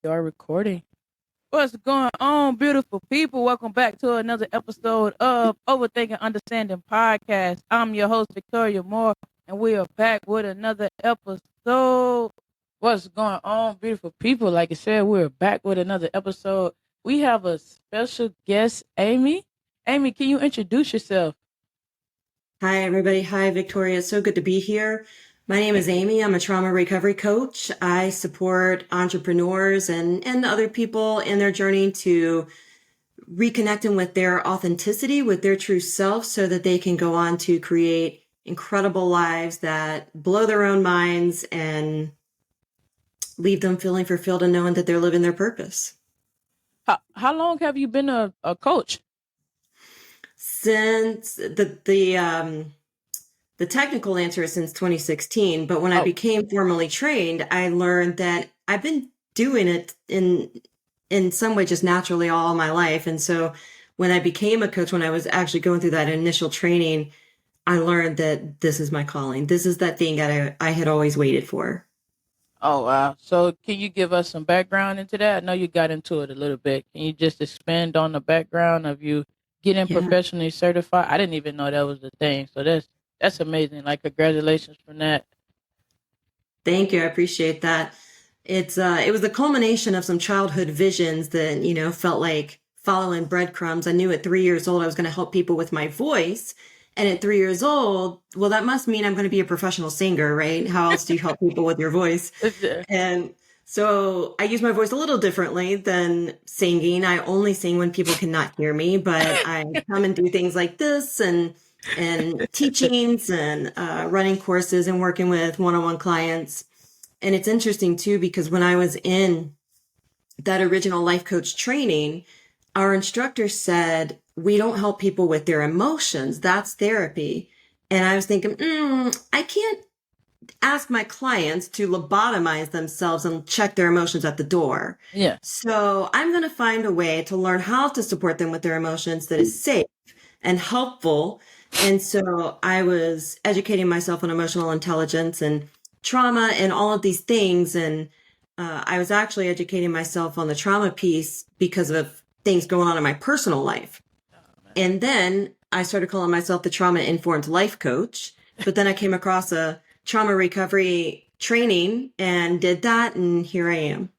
start recording. What's going on, beautiful people? Welcome back to another episode of Overthinking Understanding Podcast. I'm your host, Victoria Moore, and we are back with another episode. What's going on, beautiful people? Like I said, we're back with another episode. We have a special guest, Amy. Amy, can you introduce yourself? Hi, everybody. Hi, Victoria. It's so good to be here. My name is Amy. I'm a trauma recovery coach. I support entrepreneurs and other people in their journey to reconnecting with their authenticity, with their true self, so that they can go on to create incredible lives that blow their own minds and leave them feeling fulfilled and knowing that they're living their purpose. How long have you been a coach? Since the technical answer is since 2016, but when I became formally trained, I learned that I've been doing it in some way just naturally all my life. And so when I became a coach, when I was actually going through that initial training, I learned that this is my calling. This is that thing that I had always waited for. Oh, wow. So can you give us some background into that? I know you got into it a little bit. Can you just expand on the background of you getting professionally certified? I didn't even know that was the thing. So that's amazing. Like, congratulations from that. Thank you. I appreciate that. It was the culmination of some childhood visions that, felt like following breadcrumbs. I knew at 3 years old I was going to help people with my voice. And at 3 years old, well, that must mean I'm going to be a professional singer, right? How else do you help people with your voice? And so I use my voice a little differently than singing. I only sing when people cannot hear me, but I come and do things like this and teachings and running courses and working with one-on-one clients. And it's interesting too, because when I was in that original life coach training, our instructor said, we don't help people with their emotions. That's therapy. And I was thinking, I can't ask my clients to lobotomize themselves and check their emotions at the door. Yeah. So I'm going to find a way to learn how to support them with their emotions that is safe and helpful. And so I was educating myself on emotional intelligence and trauma and all of these things. And I was actually educating myself on the trauma piece because of things going on in my personal life. And then I started calling myself the trauma-informed life coach. But then I came across a trauma recovery training and did that. And here I am.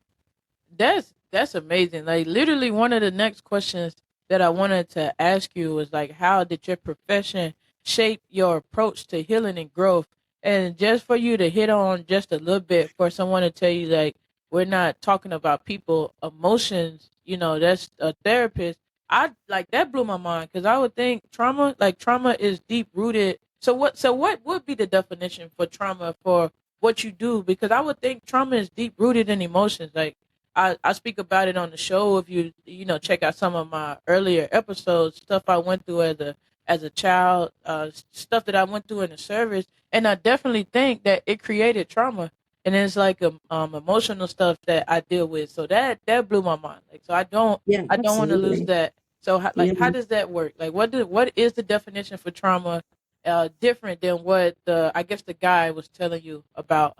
That's amazing. Like, literally one of the next questions that I wanted to ask you was like, how did your profession shape your approach to healing and growth? And just for you to hit on just a little bit, for someone to tell you, like, we're not talking about people emotions, that's a therapist. I like that blew my mind, because I would think trauma is deep rooted. So what would be the definition for trauma for what you do? Because I would think trauma is deep rooted in emotions. Like, I speak about it on the show. If you check out some of my earlier episodes, stuff I went through as a child, stuff that I went through in the service, and I definitely think that it created trauma. And it's like emotional stuff that I deal with. So that blew my mind. Like, so I don't want to lose that. So how does that work? Like, what is the definition for trauma different than what the guy was telling you about?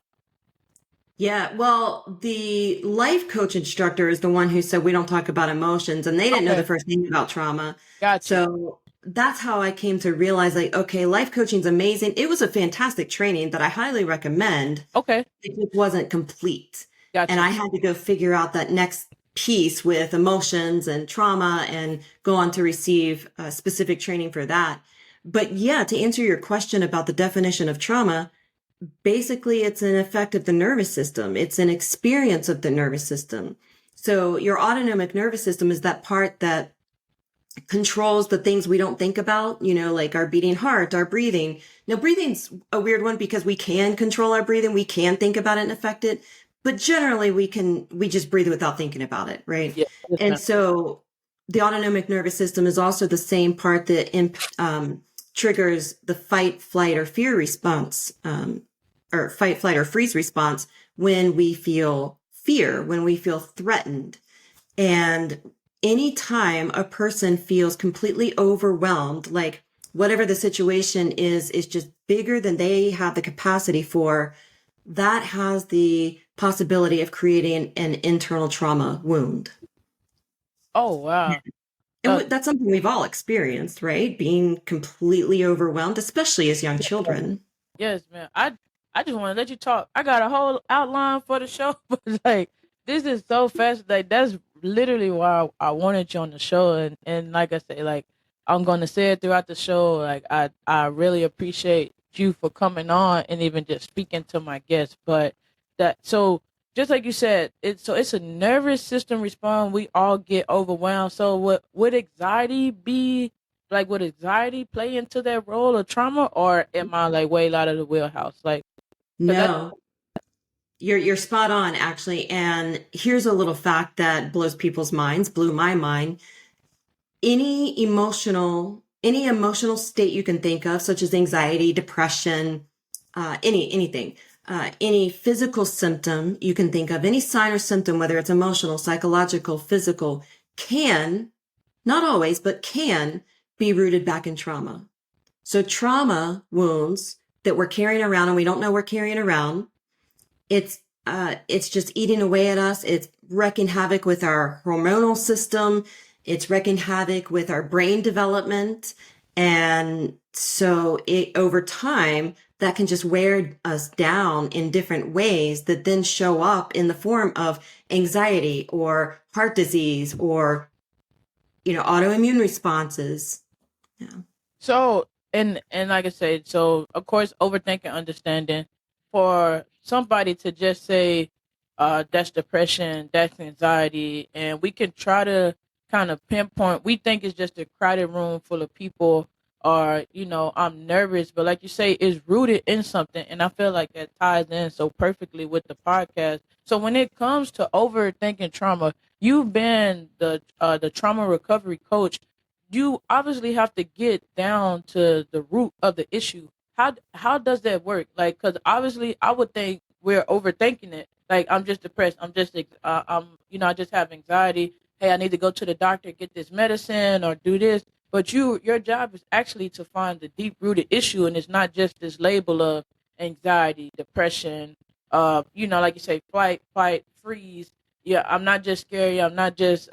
Yeah, well, the life coach instructor is the one who said we don't talk about emotions, and they didn't know the first thing about trauma. Gotcha. So that's how I came to realize, like, okay, life coaching is amazing. It was a fantastic training that I highly recommend. Okay. It just wasn't complete. Gotcha. And I had to go figure out that next piece with emotions and trauma and go on to receive specific training for that. But yeah, to answer your question about the definition of trauma, basically it's an effect of the nervous system. It's an experience of the nervous system. So your autonomic nervous system is that part that controls the things we don't think about, like our beating heart, our breathing. Now, breathing's a weird one because we can control our breathing. We can think about it and affect it. But generally we just breathe without thinking about it, right? Yeah. And so the autonomic nervous system is also the same part that triggers the fight, flight, or fear response, or fight, flight, or freeze response when we feel fear, when we feel threatened. And anytime a person feels completely overwhelmed, like whatever the situation is just bigger than they have the capacity for, that has the possibility of creating an internal trauma wound. Oh wow. And that's something we've all experienced, right? Being completely overwhelmed, especially as young children. Yes, man. I just want to let you talk. I got a whole outline for the show, but like this is so fast. Like that's literally why I wanted you on the show, and like I say, like I'm gonna say it throughout the show. Like I really appreciate you for coming on and even just speaking to my guests. But that so just like you said, it's a nervous system response. We all get overwhelmed. So would anxiety be like would anxiety play into that role of trauma, or am I like way out of the wheelhouse? Like, cause that No, you're spot on, actually. And here's a little fact that blows people's minds, blew my mind. Any emotional state you can think of, such as anxiety, depression, anything, any physical symptom you can think of, any sign or symptom, whether it's emotional, psychological, physical, can, not always, but can be rooted back in trauma. So trauma wounds that we're carrying around and we don't know we're carrying around, it's just eating away at us. It's wreaking havoc with our hormonal system. It's wreaking havoc with our brain development. And so over time, that can just wear us down in different ways that then show up in the form of anxiety or heart disease or, autoimmune responses. Yeah. so and like I said, so of course overthinking, understanding for somebody to just say that's depression, that's anxiety, and we can try to kind of pinpoint. We think it's just a crowded room full of people, or I'm nervous, but like you say, it's rooted in something, and I feel like that ties in so perfectly with the podcast. So when it comes to overthinking trauma, you've been the trauma recovery coach. You obviously have to get down to the root of the issue. How does that work? Like, because obviously I would think we're overthinking it. Like, I'm just depressed. I just have anxiety. Hey, I need to go to the doctor, get this medicine, or do this. But your job is actually to find the deep rooted issue, and it's not just this label of anxiety, depression. Like you say, flight, fight, freeze. Yeah, I'm not just scary. I'm not just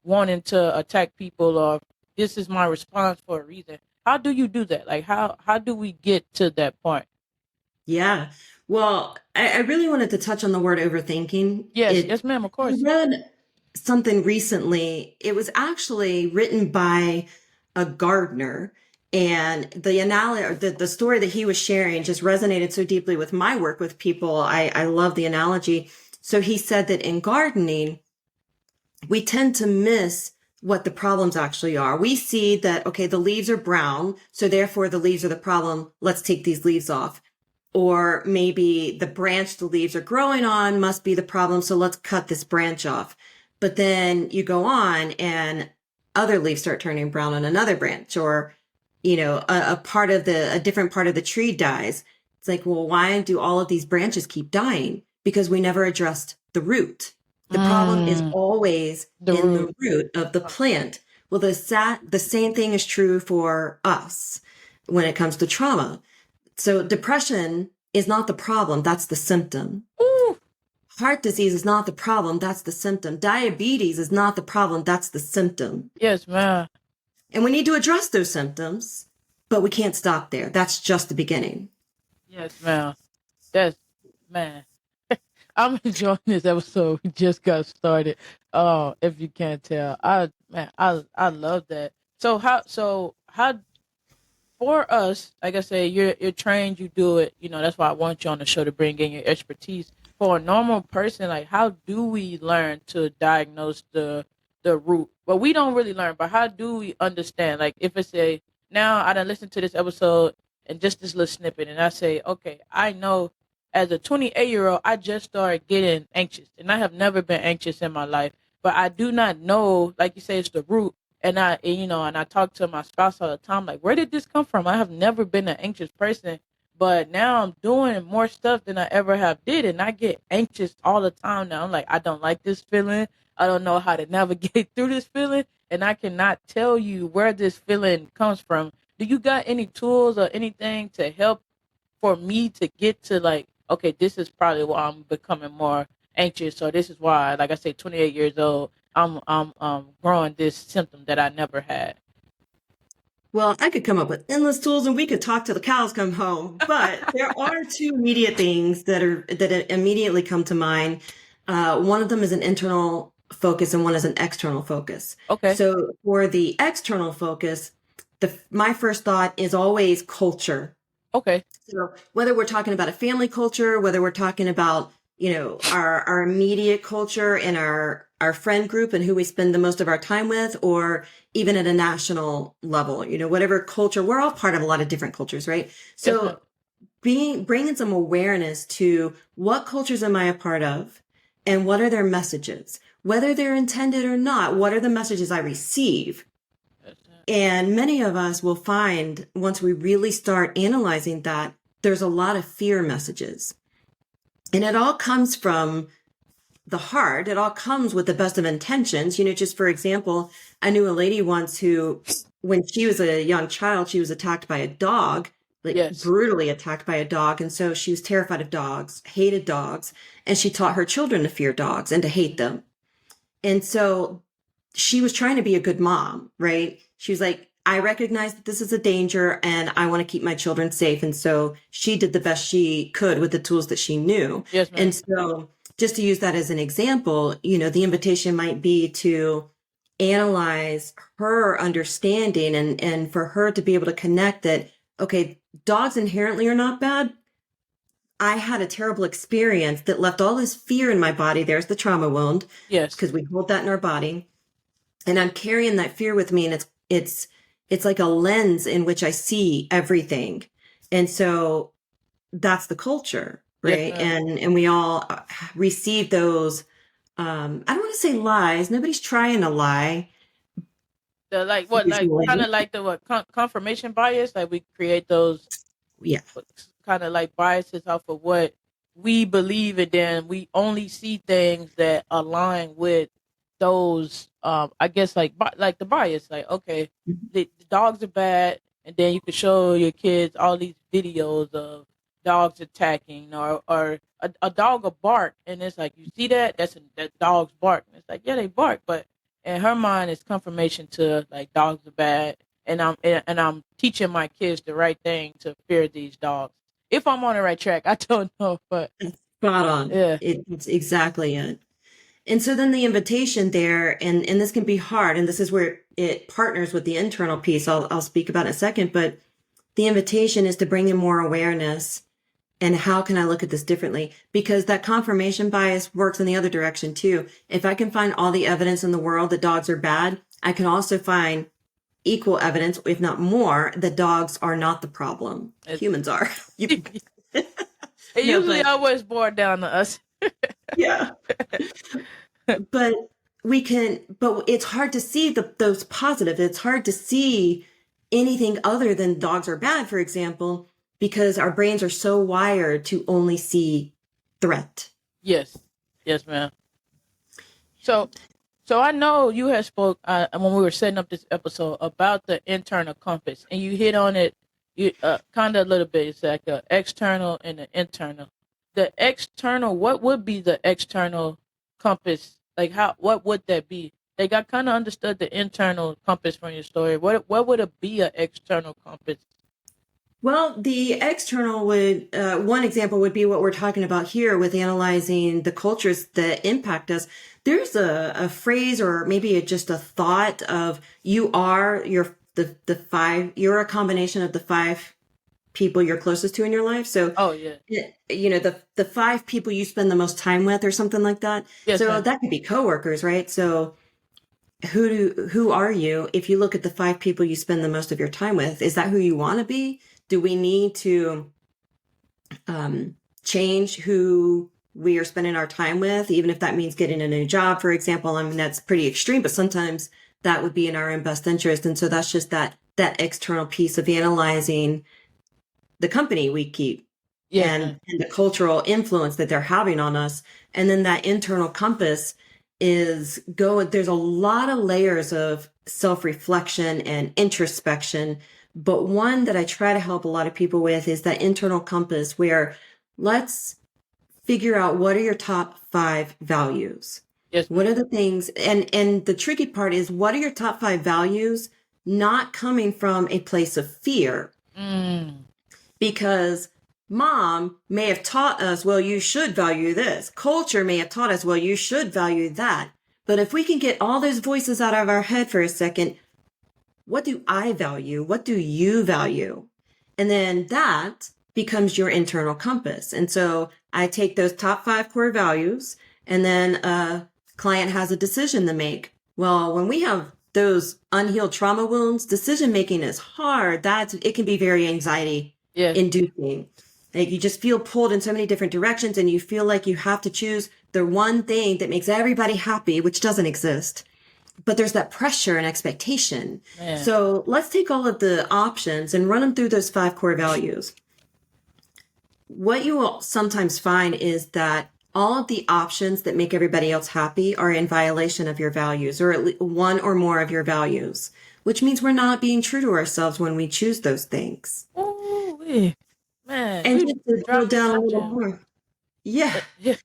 wanting to attack people, or this is my response for a reason. How do you do that? Like how do we get to that point? Yeah. Well, I really wanted to touch on the word overthinking. Yes, yes, ma'am. Of I course. read something recently. It was actually written by a gardener, and the analogy, or the story that he was sharing, just resonated so deeply with my work with people. I love the analogy. So he said that in gardening, we tend to miss what the problems actually are. We see that, okay, the leaves are brown, so therefore the leaves are the problem. Let's take these leaves off. Or maybe the branch the leaves are growing on must be the problem, so let's cut this branch off. But then you go on and other leaves start turning brown on another branch, or, a different part of the tree dies. It's like, well, why do all of these branches keep dying? Because we never addressed the root. The problem is Mm, always the in root. the root of the plant. Well, the same thing is true for us when it comes to trauma. So depression is not the problem, that's the symptom. Ooh, Heart disease is not the problem, that's the symptom. Diabetes is not the problem, that's the symptom. yes, ma'am. And we need to address those symptoms, but we can't stop there. That's just the beginning. Yes, ma'am. That's man. I'm enjoying this episode. We just got started. Oh, if you can't tell, I love that. So how for us, like I say, you're trained, you do it. That's why I want you on the show to bring in your expertise. For a normal person, like how do we learn to diagnose the root? Well, we don't really learn, but how do we understand? Like if it's a now I done listened to this episode and just this little snippet, and I say, okay, I know as a 28-year-old, I just started getting anxious, and I have never been anxious in my life, but I do not know, like you say, it's the root. And I talk to my spouse all the time, like, where did this come from? I have never been an anxious person, but now I'm doing more stuff than I ever have did, and I get anxious all the time now. I'm like, I don't like this feeling. I don't know how to navigate through this feeling, and I cannot tell you where this feeling comes from. Do you got any tools or anything to help for me to get to like okay, this is probably why I'm becoming more anxious, or this is why, like I say, 28 years old, I'm growing this symptom that I never had. Well, I could come up with endless tools and we could talk till the cows come home, but there are two immediate things that immediately come to mind. One of them is an internal focus and one is an external focus. Okay. So for the external focus, my first thought is always culture. Okay. So whether we're talking about a family culture, whether we're talking about, our immediate culture and our friend group and who we spend the most of our time with, or even at a national level, whatever culture, we're all part of a lot of different cultures, right? Yes, ma'am. So bringing some awareness to what cultures am I a part of and what are their messages, whether they're intended or not, what are the messages I receive? Yes, ma'am. And many of us will find once we really start analyzing that, there's a lot of fear messages. And it all comes from the heart. It all comes with the best of intentions. Just for example, I knew a lady once who, when she was a young child, she was attacked by a dog, like Yes. brutally attacked by a dog. And so she was terrified of dogs, hated dogs, and she taught her children to fear dogs and to hate them. And so she was trying to be a good mom, right? She was like, I recognize that this is a danger and I want to keep my children safe. And so she did the best she could with the tools that she knew. Yes, ma'am. And so just to use that as an example, the invitation might be to analyze her understanding and for her to be able to connect that, okay, dogs inherently are not bad. I had a terrible experience that left all this fear in my body. There's the trauma wound. Yes. Because we hold that in our body. And I'm carrying that fear with me, and it's like a lens in which I see everything. And so that's the culture, right? Yes, and we all receive those I don't want to say lies. Nobody's trying to lie. The like what, like Usually. kind of like the what confirmation bias, like we create those Yeah. kind of like biases off of what we believe, and then we only see things that align with those. I guess like the bias, like okay, the dogs are bad, and then you can show your kids all these videos of dogs attacking, or a dog will bark, and it's like you see that dog's bark, and it's like yeah they bark, but in her mind it's confirmation to like dogs are bad, and I'm teaching my kids the right thing to fear these dogs. If I'm on the right track, I don't know, but Spot on. yeah. It's exactly it. And so then the invitation there, and this can be hard, and this is where it partners with the internal piece I'll speak about in a second, but the invitation is to bring in more awareness. And how can I look at this differently? Because that confirmation bias works in the other direction too. If I can find all the evidence in the world that dogs are bad, I can also find equal evidence, if not more, that dogs are not the problem. Humans are. It No, usually but always boiled down to us. yeah. But but it's hard to see those positives. It's hard to see anything other than dogs are bad, for example, because our brains are so wired to only see threat. Yes, yes, ma'am. So, so I know you had spoke when we were setting up this episode about the internal compass, and you hit on it, you kind of a little bit. It's like the external and the internal. The external, what would be the external compass? Like how? What would that be? Like I kind of understood the internal compass from your story. What would it be an external compass? Well, the external would, one example would be what we're talking about here with analyzing the cultures that impact us. There's a phrase or maybe just a thought of the five, you're a combination of the five people you're closest to in your life. So, Oh yeah, the five people you spend the most time with or something like that. yes, So ma'am. that could be coworkers, right? So who are you? If you look at the five people you spend the most of your time with, is that who you want to be? Do we need to change who we are spending our time with, even if that means getting a new job, for example? I mean, that's pretty extreme, but sometimes that would be in our own best interest. And so that's just that external piece of analyzing the company we keep Yes, and the cultural influence that they're having on us. And then that internal compass there's a lot of layers of self-reflection and introspection. But one that I try to help a lot of people with is that internal compass where let's figure out what are your top 5 values. Yes, What ma'am. are the things, and the tricky part is, what are your top 5 values not coming from a place of fear? Mm. Because mom may have taught us, well, you should value this. Culture may have taught us, well, you should value that. But if we can get all those voices out of our head for a second, what do I value? What do you value? And then that becomes your internal compass. And so I take those top 5 core values, and then a client has a decision to make. Well, when we have those unhealed trauma wounds, decision making is hard. It can be very anxiety Yes. inducing. Like, you just feel pulled in so many different directions, and you feel like you have to choose the one thing that makes everybody happy, which doesn't exist. But there's that pressure and expectation. Man. So let's take all of the options and run them through those 5 core values. What you will sometimes find is that all of the options that make everybody else happy are in violation of your values, or at least one or more of your values, which means we're not being true to ourselves when we choose those things. Ooh, man, And you just to drill dropped me down a some little gems. more. Yeah. Yeah.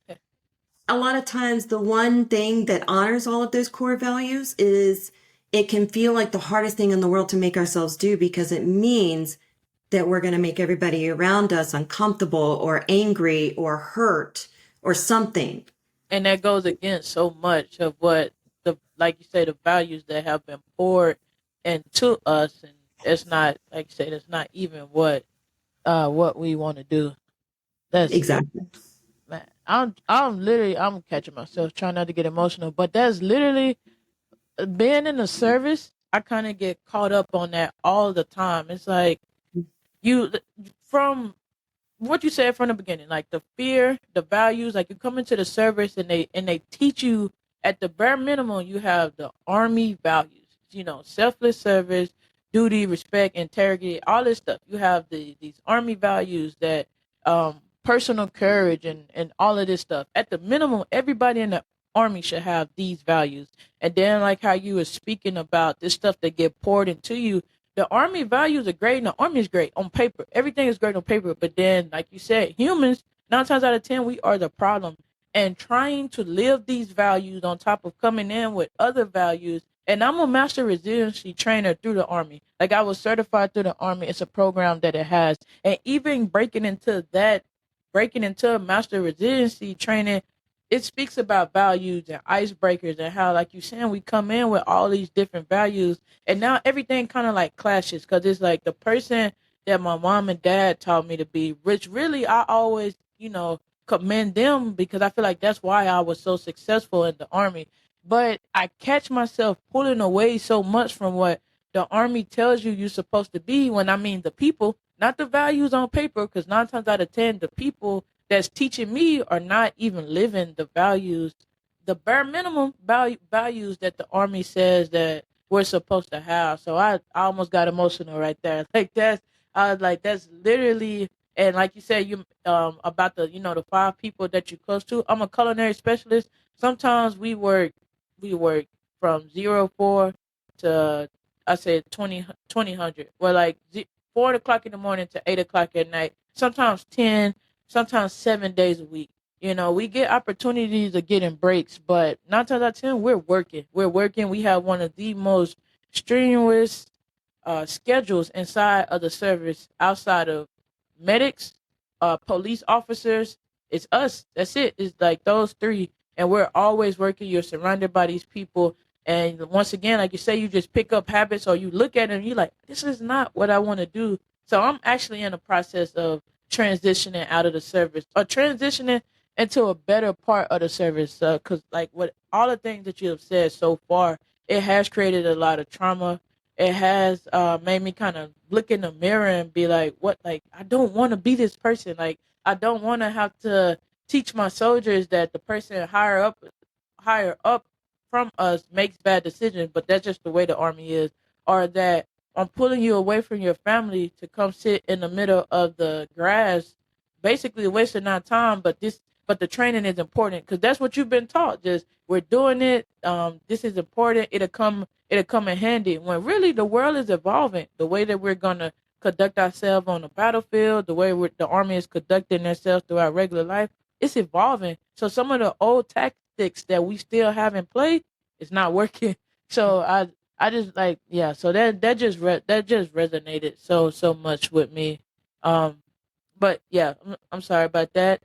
A lot of times the one thing that honors all of those core values is, it can feel like the hardest thing in the world to make ourselves do, because it means that we're going to make everybody around us uncomfortable or angry or hurt or something. And that goes against so much of what like you say, the values that have been poured into us, and it's not, like you said, it's not even what we want to do. That's, Exactly. man. I'm catching myself trying not to get emotional, but that's literally being in the service. I kind of get caught up on that all the time. It's like you from what you said from the beginning, like the fear, the values, like you come into the service and they teach you at the bare minimum, you have the army values, selfless service, duty, respect, integrity, all this stuff. You have these army values that personal courage and all of this stuff. At the minimum, everybody in the army should have these values. And then like how you were speaking about this stuff that get poured into you, the army values are great and the army is great on paper. Everything is great on paper. But then, like you said, humans, 9 times out of 10, we are the problem. And trying to live these values on top of coming in with other values. And I'm a master resiliency trainer through the army. Like, I was certified through the army. It's a program that it has. And even breaking into master resiliency training, it speaks about values and icebreakers and how, like you saying, we come in with all these different values, and now everything kind of like clashes because it's like the person that my mom and dad taught me to be, which really I always, commend them because I feel like that's why I was so successful in the army. But I catch myself pulling away so much from what the army tells you you're supposed to be, when I mean the people, not the values on paper, because 9 times out of 10, the people that's teaching me are not even living the values, the bare minimum values that the army says that we're supposed to have. So I almost got emotional right there. Like, I was like, that's literally, and like you said, you about the 5 people that you're close to. I'm a culinary specialist. Sometimes we work from 04 to, I said, 2000. Well, like 4 o'clock in the morning to 8 o'clock at night. Sometimes 10, sometimes 7 days a week. We get opportunities of getting breaks, but 9 times out of 10, we're working. We're working. We have one of the most strenuous schedules inside of the service, outside of medics, police officers. It's us. That's it. It's like those three. And we're always working. You're surrounded by these people. And once again, like you say, you just pick up habits, or you look at them, you're like, this is not what I want to do. So I'm actually in the process of transitioning out of the service, or transitioning into a better part of the service. Because, like, what all the things that you have said so far, it has created a lot of trauma. It has made me kind of look in the mirror and be like, what, like, I don't want to be this person. Like, I don't want to have to teach my soldiers that the person higher up from us makes bad decisions, but that's just the way the army is. Or that I'm pulling you away from your family to come sit in the middle of the grass, basically wasting our time. But the training is important because that's what you've been taught. Just, we're doing it. This is important. It'll come in handy. When really the world is evolving. The way that we're gonna conduct ourselves on the battlefield, the way the army is conducting themselves throughout regular life, it's evolving. So some of the old tactics that we still have in play is not working. So I just like, yeah. So that just resonated so much with me. But yeah, I'm sorry about that.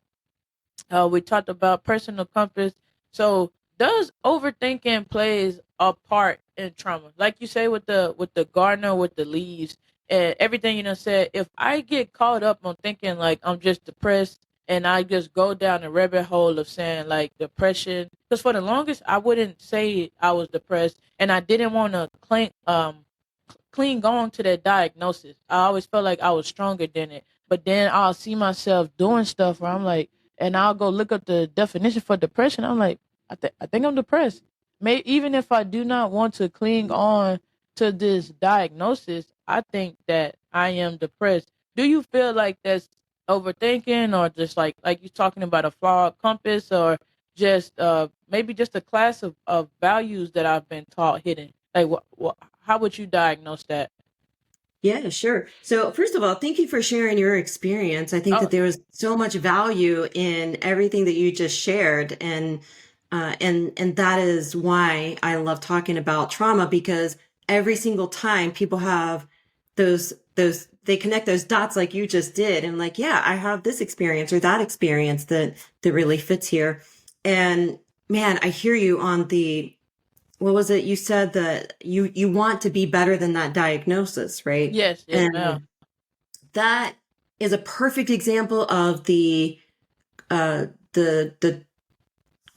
We talked about personal compass. So does overthinking plays a part in trauma? Like you say with the gardener with the leaves and everything you know said, if I get caught up on thinking like I'm just depressed and I just go down the rabbit hole of saying like depression, because for the longest I wouldn't say I was depressed and I didn't want to cling on to that diagnosis. I always felt like I was stronger than it. But then I'll see myself doing stuff where I'm like, and I'll go look up the definition for depression. I'm like, I think I'm depressed. Even if I do not want to cling on to this diagnosis, I think that I am depressed. Do you feel like that's overthinking, or just like you talking about a flawed compass, or just maybe just a class of values that I've been taught hidden? Like what how would you diagnose that? Yeah, sure. So, first of all, thank you for sharing your experience. I think that Oh, there was so much value in everything that you just shared, and that is why I love talking about trauma, because every single time people have those they connect those dots like you just did, and like, yeah, I have this experience or that experience that really fits here. And man, I hear you on the what was it? You said that you want to be better than that diagnosis, right? yes, yes, ma'am. And that is a perfect example of the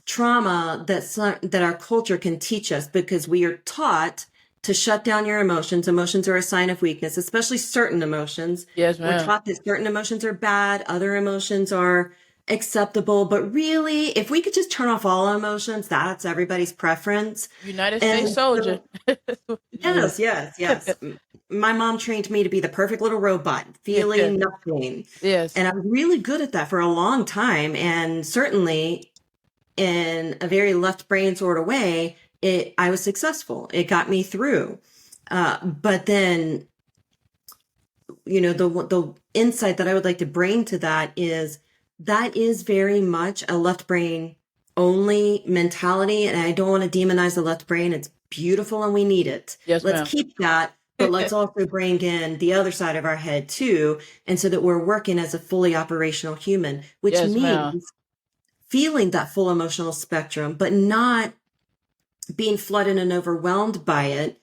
trauma that our culture can teach us, because we are taught to shut down your emotions. Emotions are a sign of weakness, especially certain emotions. Yes, We're ma'am. taught that certain emotions are bad, other emotions are acceptable. But really, if we could just turn off all emotions, that's everybody's preference. United States And soldier. so, yes, yes, yes. My mom trained me to be the perfect little robot, Yeah. feeling nothing. Yes. And I was really good at that for a long time. And certainly in a very left brain sort of way, I was successful. It got me through. But then, the insight that I would like to bring to that is very much a left brain only mentality. And I don't want to demonize the left brain. It's beautiful and we need it. Yes, Let's ma'am. keep that, but let's also bring in the other side of our head too. And so that we're working as a fully operational human, which Yes, ma'am. means feeling that full emotional spectrum, but not being flooded and overwhelmed by it.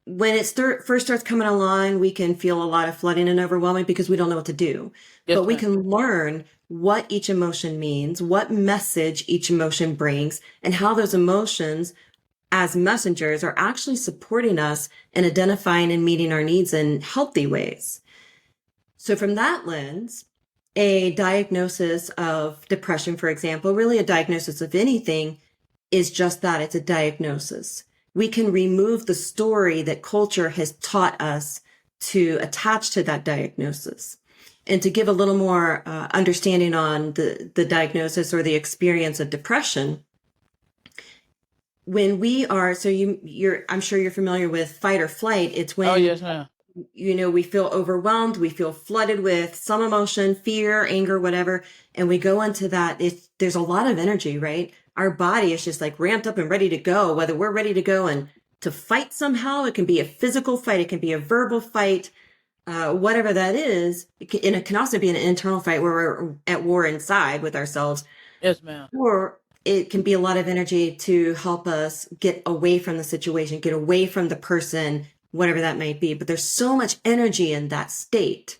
When it first starts coming along, we can feel a lot of flooding and overwhelming because we don't know what to do. But Yes, we ma'am. can learn what each emotion means, what message each emotion brings, and how those emotions as messengers are actually supporting us in identifying and meeting our needs in healthy ways. So from that lens, a diagnosis of depression, for example, really a diagnosis of anything, is just that. It's a diagnosis. We can remove the story that culture has taught us to attach to that diagnosis. And to give a little more understanding on the diagnosis or the experience of depression, when we are, so I'm sure you're familiar with fight or flight. It's Oh, when yes, ma'am. we feel overwhelmed, we feel flooded with some emotion, fear, anger, whatever, and we go into that. There's a lot of energy, right? Our body is just like ramped up and ready to go, whether we're ready to go and to fight somehow. It can be a physical fight, it can be a verbal fight, whatever that is. And it can also be an internal fight where we're at war inside with ourselves, Yes, ma'am. or it can be a lot of energy to help us get away from the situation, get away from the person, whatever that might be. But there's so much energy in that state.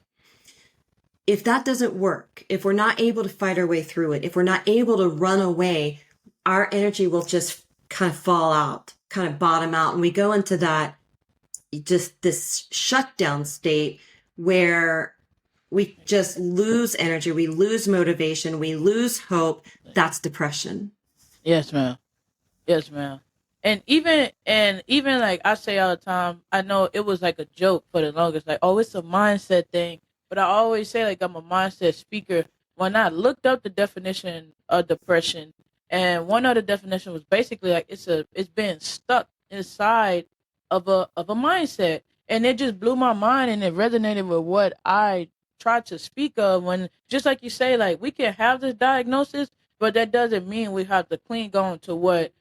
If that doesn't work, if we're not able to fight our way through it, if we're not able to run away, our energy will just kind of fall out, kind of bottom out. And we go into that, just this shutdown state where we just lose energy, we lose motivation, we lose hope. That's depression. Yes, ma'am. Yes, ma'am. And even like I say all the time, I know it was like a joke for the longest, like, oh, it's a mindset thing. But I always say like I'm a mindset speaker. When I looked up the definition of depression, and one other definition was basically like it's being stuck inside of a mindset. And it just blew my mind, and it resonated with what I tried to speak of. When, just like you say, like, we can have this diagnosis, but that doesn't mean we have to cling on to what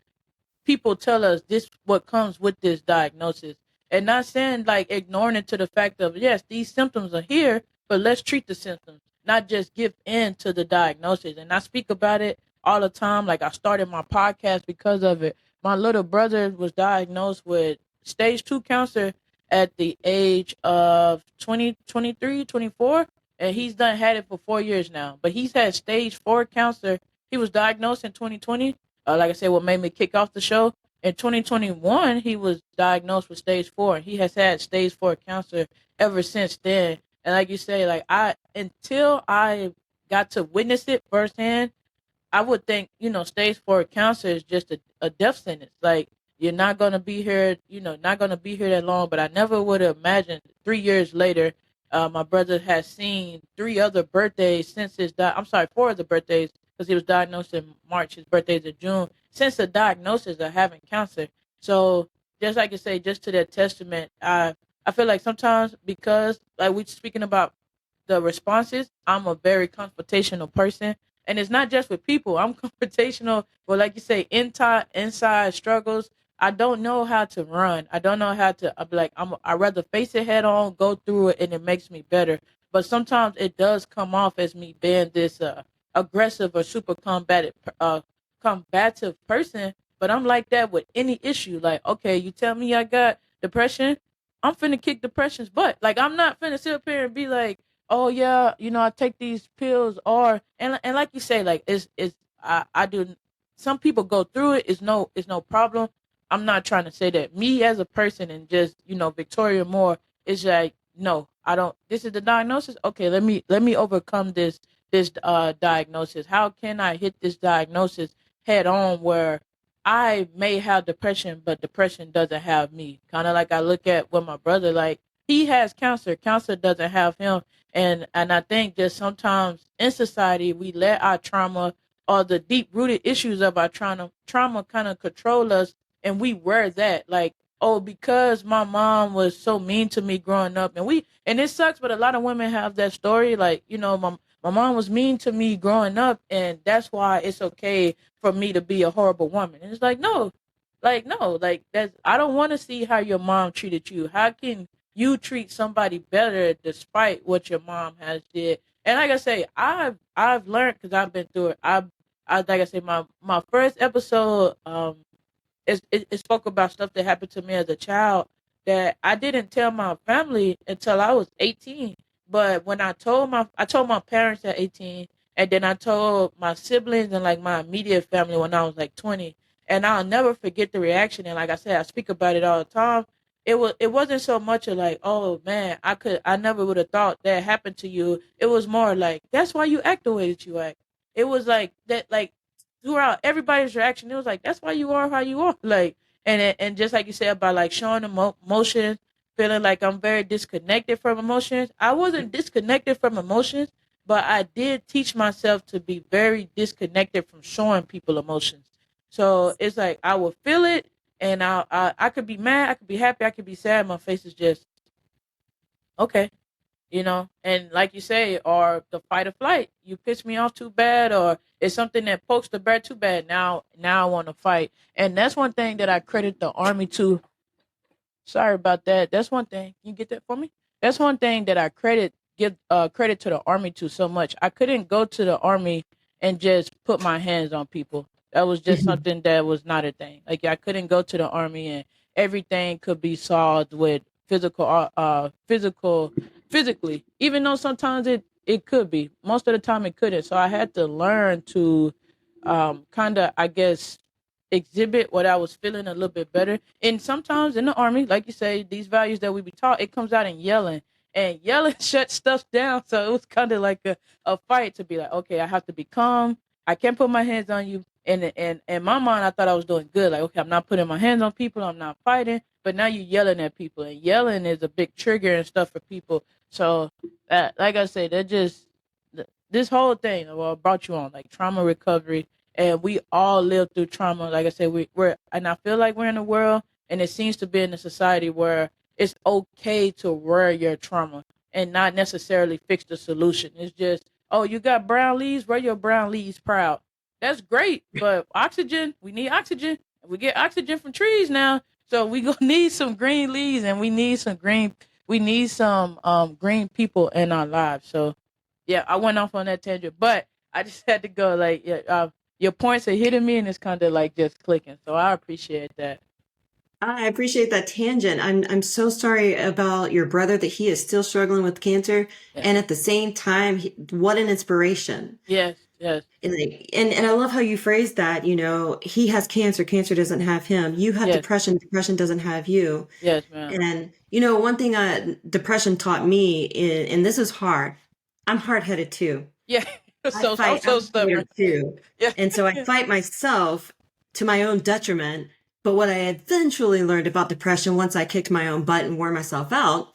people tell us this what comes with this diagnosis. And not saying like ignoring it to the fact of, yes, these symptoms are here, but let's treat the symptoms, not just give in to the diagnosis. And I speak about it all the time. Like, I started my podcast because of it. My little brother was diagnosed with stage 2 cancer at the age of 20, 23, 24, and he's done had it for 4 years now. But he's had stage 4 cancer. He was diagnosed in 2020. Like I said, what made me kick off the show, in 2021, he was diagnosed with stage 4, and he has had stage 4 cancer ever since then. And like you say, like, until I got to witness it firsthand, I would think, stage 4 cancer is just a death sentence. Like, you're not going to be here, not going to be here that long. But I never would have imagined 3 years later, my brother has seen 3 other birthdays since I'm sorry, 4 other birthdays, because he was diagnosed in March. His birthday's in June, since the diagnosis of having cancer. So, just like you say, just to that testament, I feel like sometimes, because, like, we speaking about the responses, I'm a very confrontational person. And it's not just with people. I'm confrontational, but like you say, inside struggles. I don't know how to run. I don't know how to. I'm like, I rather face it head on, go through it, and it makes me better. But sometimes it does come off as me being this aggressive or super combative person. But I'm like that with any issue. Like, okay, you tell me I got depression, I'm finna kick depression's butt. Like, I'm not finna sit up here and be like, oh yeah, I take these pills, or and like you say, like, it's I do. Some people go through it. It's no problem. I'm not trying to say that me as a person, and just, Victoria Moore, is like, no, I don't. This is the diagnosis. Okay, let me overcome this diagnosis. How can I hit this diagnosis head on, where I may have depression, but depression doesn't have me? Kind of like I look at with my brother, like, he has cancer. Cancer doesn't have him. And I think that sometimes in society we let our trauma, or the deep rooted issues of our trauma kind of control us, and we wear that, like, oh, because my mom was so mean to me growing up. And it sucks, but a lot of women have that story, like, my mom was mean to me growing up, and that's why it's okay for me to be a horrible woman. And it's like, no, no, like, that's, I don't want to see how your mom treated you. How can you treat somebody better despite what your mom has did? And like I say, I've learned, because I've been through it. I like I say, my first episode, it spoke about stuff that happened to me as a child that I didn't tell my family until I was 18. But when I told my parents at 18, and then I told my siblings and like my immediate family when I was like 20. And I'll never forget the reaction. And like I said, I speak about it all the time. It wasn't so much of like, oh man, I never would have thought that happened to you. It was more like, that's why you act the way that you act. It was like that, like, throughout everybody's reaction, it was like, that's why you are how you are. Like, and just like you said about like showing emotions, feeling like I'm very disconnected from emotions. I wasn't disconnected from emotions, but I did teach myself to be very disconnected from showing people emotions. So it's like I will feel it, and I could be mad, I could be happy, I could be sad. My face is just okay, and like you say, or the fight or flight. You piss me off too bad, or it's something that pokes the bear too bad. Now I want to fight. And that's one thing that I credit the army to. Sorry about that. That's one thing. Can you get that for me? That's one thing that I give credit to the army to so much. I couldn't go to the army and just put my hands on people. That was just something that was not a thing. Like, I couldn't go to the army and everything could be solved with physically. Even though sometimes it could be. Most of the time it couldn't. So I had to learn to kind of, I guess, exhibit what I was feeling a little bit better. And sometimes in the army, like you say, these values that we be taught, it comes out in yelling. And yelling shuts stuff down. So it was kind of like a fight to be like, okay, I have to be calm. I can't put my hands on you. And in my mind, I thought I was doing good. Like, okay, I'm not putting my hands on people. I'm not fighting. But now you're yelling at people. And yelling is a big trigger and stuff for people. So, like I said, this whole thing, well, brought you on, like, trauma recovery, and we all live through trauma. Like I said, we're, and I feel like we're in a world, and it seems to be in a society where it's okay to wear your trauma and not necessarily fix the solution. It's just, oh, you got brown leaves, wear your brown leaves proud. That's great, but oxygen, we need oxygen. We get oxygen from trees now, so we gonna need some green leaves, and we need some green people in our lives. So yeah, I went off on that tangent, but I just had to go like, yeah, your points are hitting me, and it's kind of like just clicking. So I appreciate that. I appreciate that tangent. I'm so sorry about your brother that he is still struggling with cancer, Yeah. and at the same time, what an inspiration. Yes, yes, And I love how you phrased that. You know, he has cancer, cancer doesn't have him. You have yes, depression, depression doesn't have you. yes, ma'am. And you know, one thing depression taught me, and this is hard. I'm hard-headed too. Yeah, I so I'm fight. so I'm a fighter stubborn. too, Yeah, and so I fight myself to my own detriment. But what I eventually learned about depression once I kicked my own butt and wore myself out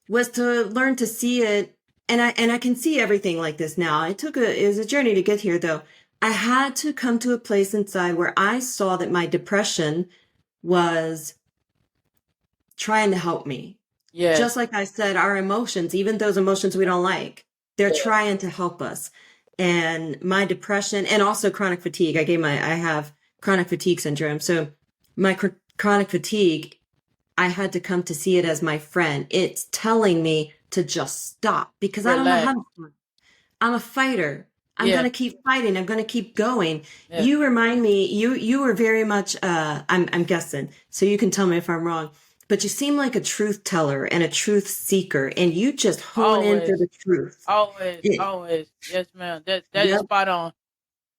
was to learn to see it. And I can see everything like this now. It was a journey to get here though. I had to come to a place inside where I saw that my depression was trying to help me. yes, Just like I said, our emotions, even those emotions we don't like, they're yes, trying to help us. And my depression and also chronic fatigue, I have chronic fatigue syndrome. So my chronic fatigue, I had to come to see it as my friend. It's telling me to just stop because I don't know how relax. to stop. I'm a fighter. I'm Yeah, going to keep fighting. I'm going to keep going. yeah. You remind me, you were very much, I'm guessing, so you can tell me if I'm wrong, but you seem like a truth teller and a truth seeker, and you just hone in for Always, the truth. always, It, always. Yes, ma'am. That is yep. spot on.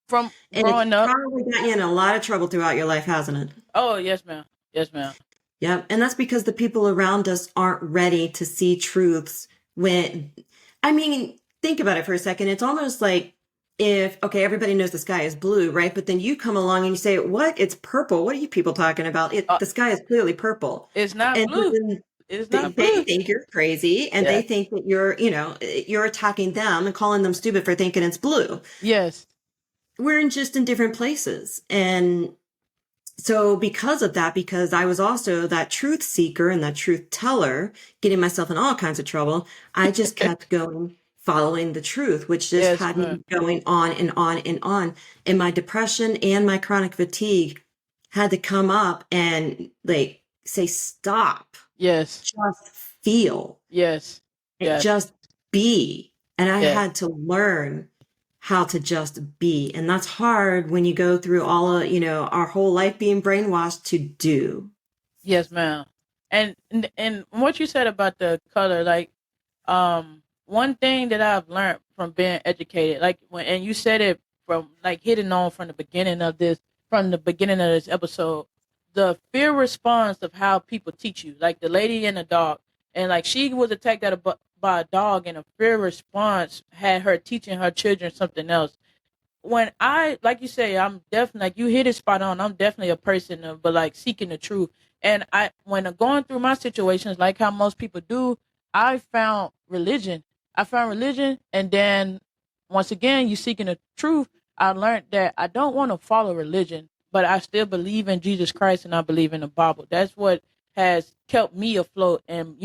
From And it's growing up. probably got you in a lot of trouble throughout your life, hasn't it? Oh, yes, ma'am. Yes, ma'am. Yep. And that's because the people around us aren't ready to see truths when, I mean, think about it for a second. It's almost like if, okay, everybody knows the sky is blue, right? But then you come along and you say, what? It's purple. What are you people talking about? Uh, The sky is clearly purple. it's not And so blue. then It's not they blue. think you're crazy and Yeah. they think that you're attacking them and calling them stupid for thinking it's blue. Yes. We're just in different places. And so because of that, because I was also that truth seeker and that truth teller, getting myself in all kinds of trouble, I just kept going, following the truth, which just Yes, had ma'am. me going on and on and on. And my depression and my chronic fatigue had to come up and like say, stop, Yes. just feel, Yes. and Yes. just be. And I Yes. had to learn how to just be. And that's hard when you go through all of, our whole life being brainwashed to do. Yes, ma'am. And what you said about the color, like, one thing that I've learned from being educated, like when and you said it from like hitting on from the beginning of this episode, the fear response of how people teach you, like the lady and the dog, and like she was attacked by a dog, and a fear response had her teaching her children something else. When I, like you say, I'm definitely, like you hit it spot on. I'm definitely a person of, but like seeking the truth. And when going through my situations, like how most people do, I found religion. I found religion, and then once again, you seeking the truth. I learned that I don't want to follow religion, but I still believe in Jesus Christ and I believe in the Bible. That's what has kept me afloat, and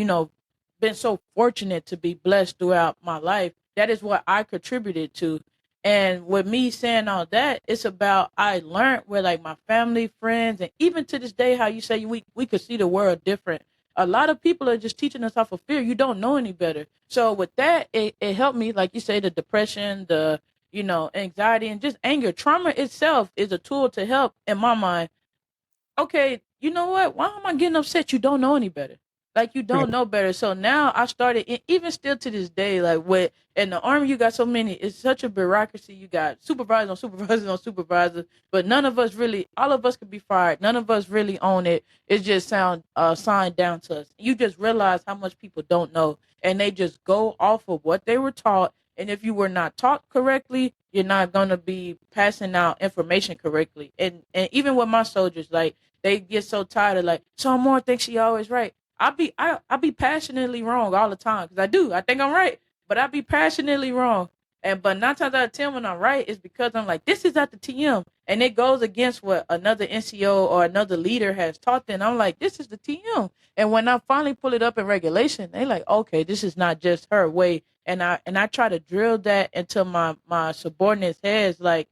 been so fortunate to be blessed throughout my life. That is what I contributed to. And with me saying all that, it's about I learned where like my family, friends, and even to this day, how you say we could see the world different. A lot of people are just teaching us off of fear. You don't know any better. So with that, it helped me, like you say, the depression, the anxiety, and just anger. Trauma itself is a tool to help, in my mind. Okay, you know what? Why am I getting upset? You don't know any better. Like you Right. don't know better. So now I started, even still to this day, like with in the army, you got so many. It's such a bureaucracy. You got supervisors on supervisors on supervisors, but none of us really. All of us could be fired. None of us really own it. It just sound signed down to us. You just realize how much people don't know, and they just go off of what they were taught. And if you were not taught correctly, you're not gonna be passing out information correctly. And even with my soldiers, like they get so tired of like, so more thinks she always right. I be passionately wrong all the time because I do. I think I'm right, but I be passionately wrong. But 9 times out of 10 when I'm right, it's because I'm like, this is at the TM, and it goes against what another NCO or another leader has taught them. I'm like, this is the TM. And when I finally pull it up in regulation, they like, okay, this is not just her way. And I try to drill that into my subordinates' heads, like,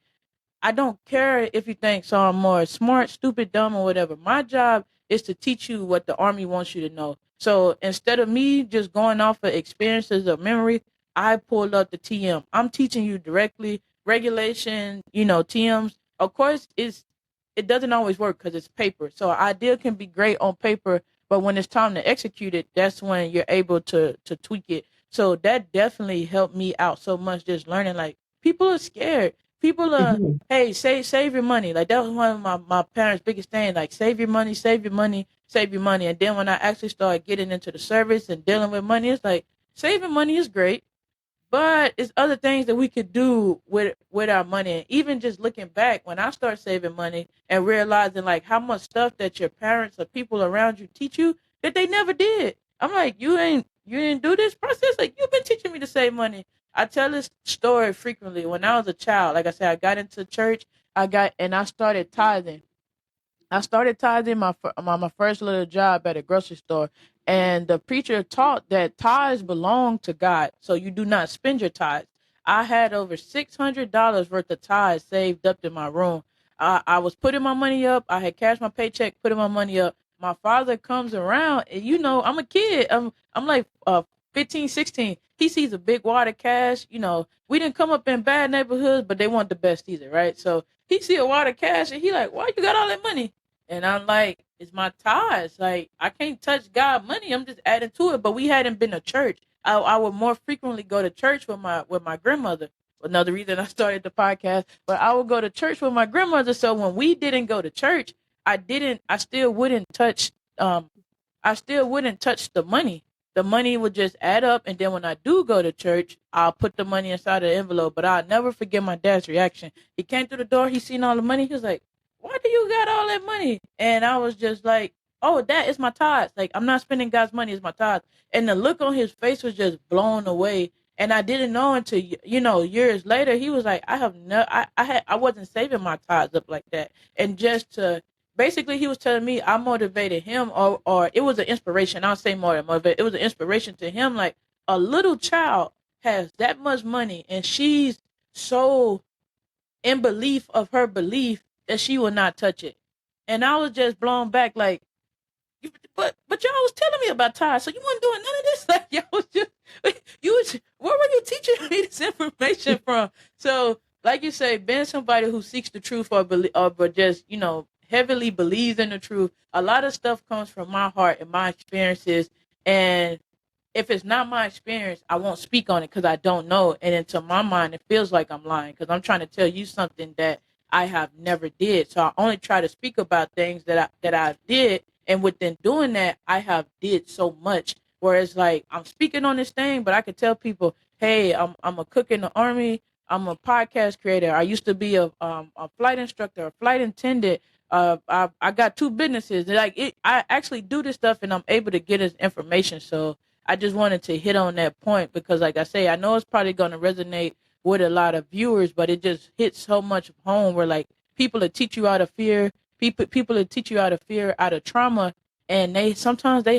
I don't care if you think so I'm more smart, stupid, dumb, or whatever. My job is to teach you what the Army wants you to know. So instead of me just going off of experiences of memory, I pulled up the TM. I'm teaching you directly. Regulation, TMs. Of course, it doesn't always work because it's paper. So an idea can be great on paper, but when it's time to execute it, that's when you're able to tweak it. So that definitely helped me out so much, just learning, like, people are scared. People are, Mhm. hey, save your money. Like, that was one of my parents' biggest things. Like, save your money, save your money, save your money. And then when I actually started getting into the service and dealing with money, it's like, saving money is great, but it's other things that we could do with our money. And even just looking back, when I started saving money and realizing, like, how much stuff that your parents or people around you teach you that they never did. I'm like, you didn't do this process. Like, you've been teaching me to save money. I tell this story frequently. When I was a child, like I said, I got into church. I started tithing. I started tithing my first little job at a grocery store, and the preacher taught that tithes belong to God, so you do not spend your tithes. I had over $600 worth of tithes saved up in my room. I was putting my money up. I had cashed my paycheck, putting my money up. My father comes around, and I'm a kid. I'm like 15, 16. He sees a big wad of cash. We didn't come up in bad neighborhoods, but they want the best either, right? So he see a wad of cash, and he like, why you got all that money? And I'm like, it's my tithes. Like, I can't touch God money. I'm just adding to it. But we hadn't been to church. I would more frequently go to church with my grandmother. Another reason I started the podcast. But I would go to church with my grandmother. So when we didn't go to church, I still wouldn't touch the money. The money would just add up, and then when I do go to church, I'll put the money inside of the envelope. But I'll never forget my dad's reaction. He came through the door, he seen all the money, he was like, why do you got all that money? And I was just like, oh, that is my tithes. Like, I'm not spending God's money, it's my tithes. And the look on his face was just blown away. And I didn't know until years later. He was like, I wasn't saving my tithes up like that. And just to basically, he was telling me I motivated him, or it was an inspiration. I'll say more than motivate. It was an inspiration to him. Like, a little child has that much money, and she's so in belief of her belief that she will not touch it. And I was just blown back, like, but y'all was telling me about tithes, so you weren't doing none of this. Like, y'all was just where were you teaching me this information from? So, like you say, being somebody who seeks the truth, but just heavily believes in the truth. A lot of stuff comes from my heart and my experiences, and if it's not my experience, I won't speak on it because I don't know. And into my mind, it feels like I'm lying because I'm trying to tell you something that I have never did. So I only try to speak about things that I did, and within doing that, I have did so much. Whereas, like, I'm speaking on this thing, but I could tell people, hey, I'm a cook in the Army. I'm a podcast creator. I used to be a flight instructor, a flight attendant. I got two businesses. I actually do this stuff, and I'm able to get this information. So I just wanted to hit on that point because, like I say, I know it's probably going to resonate with a lot of viewers, but it just hits so much home where, like, people that teach you out of fear, people that teach you out of fear, out of trauma, and they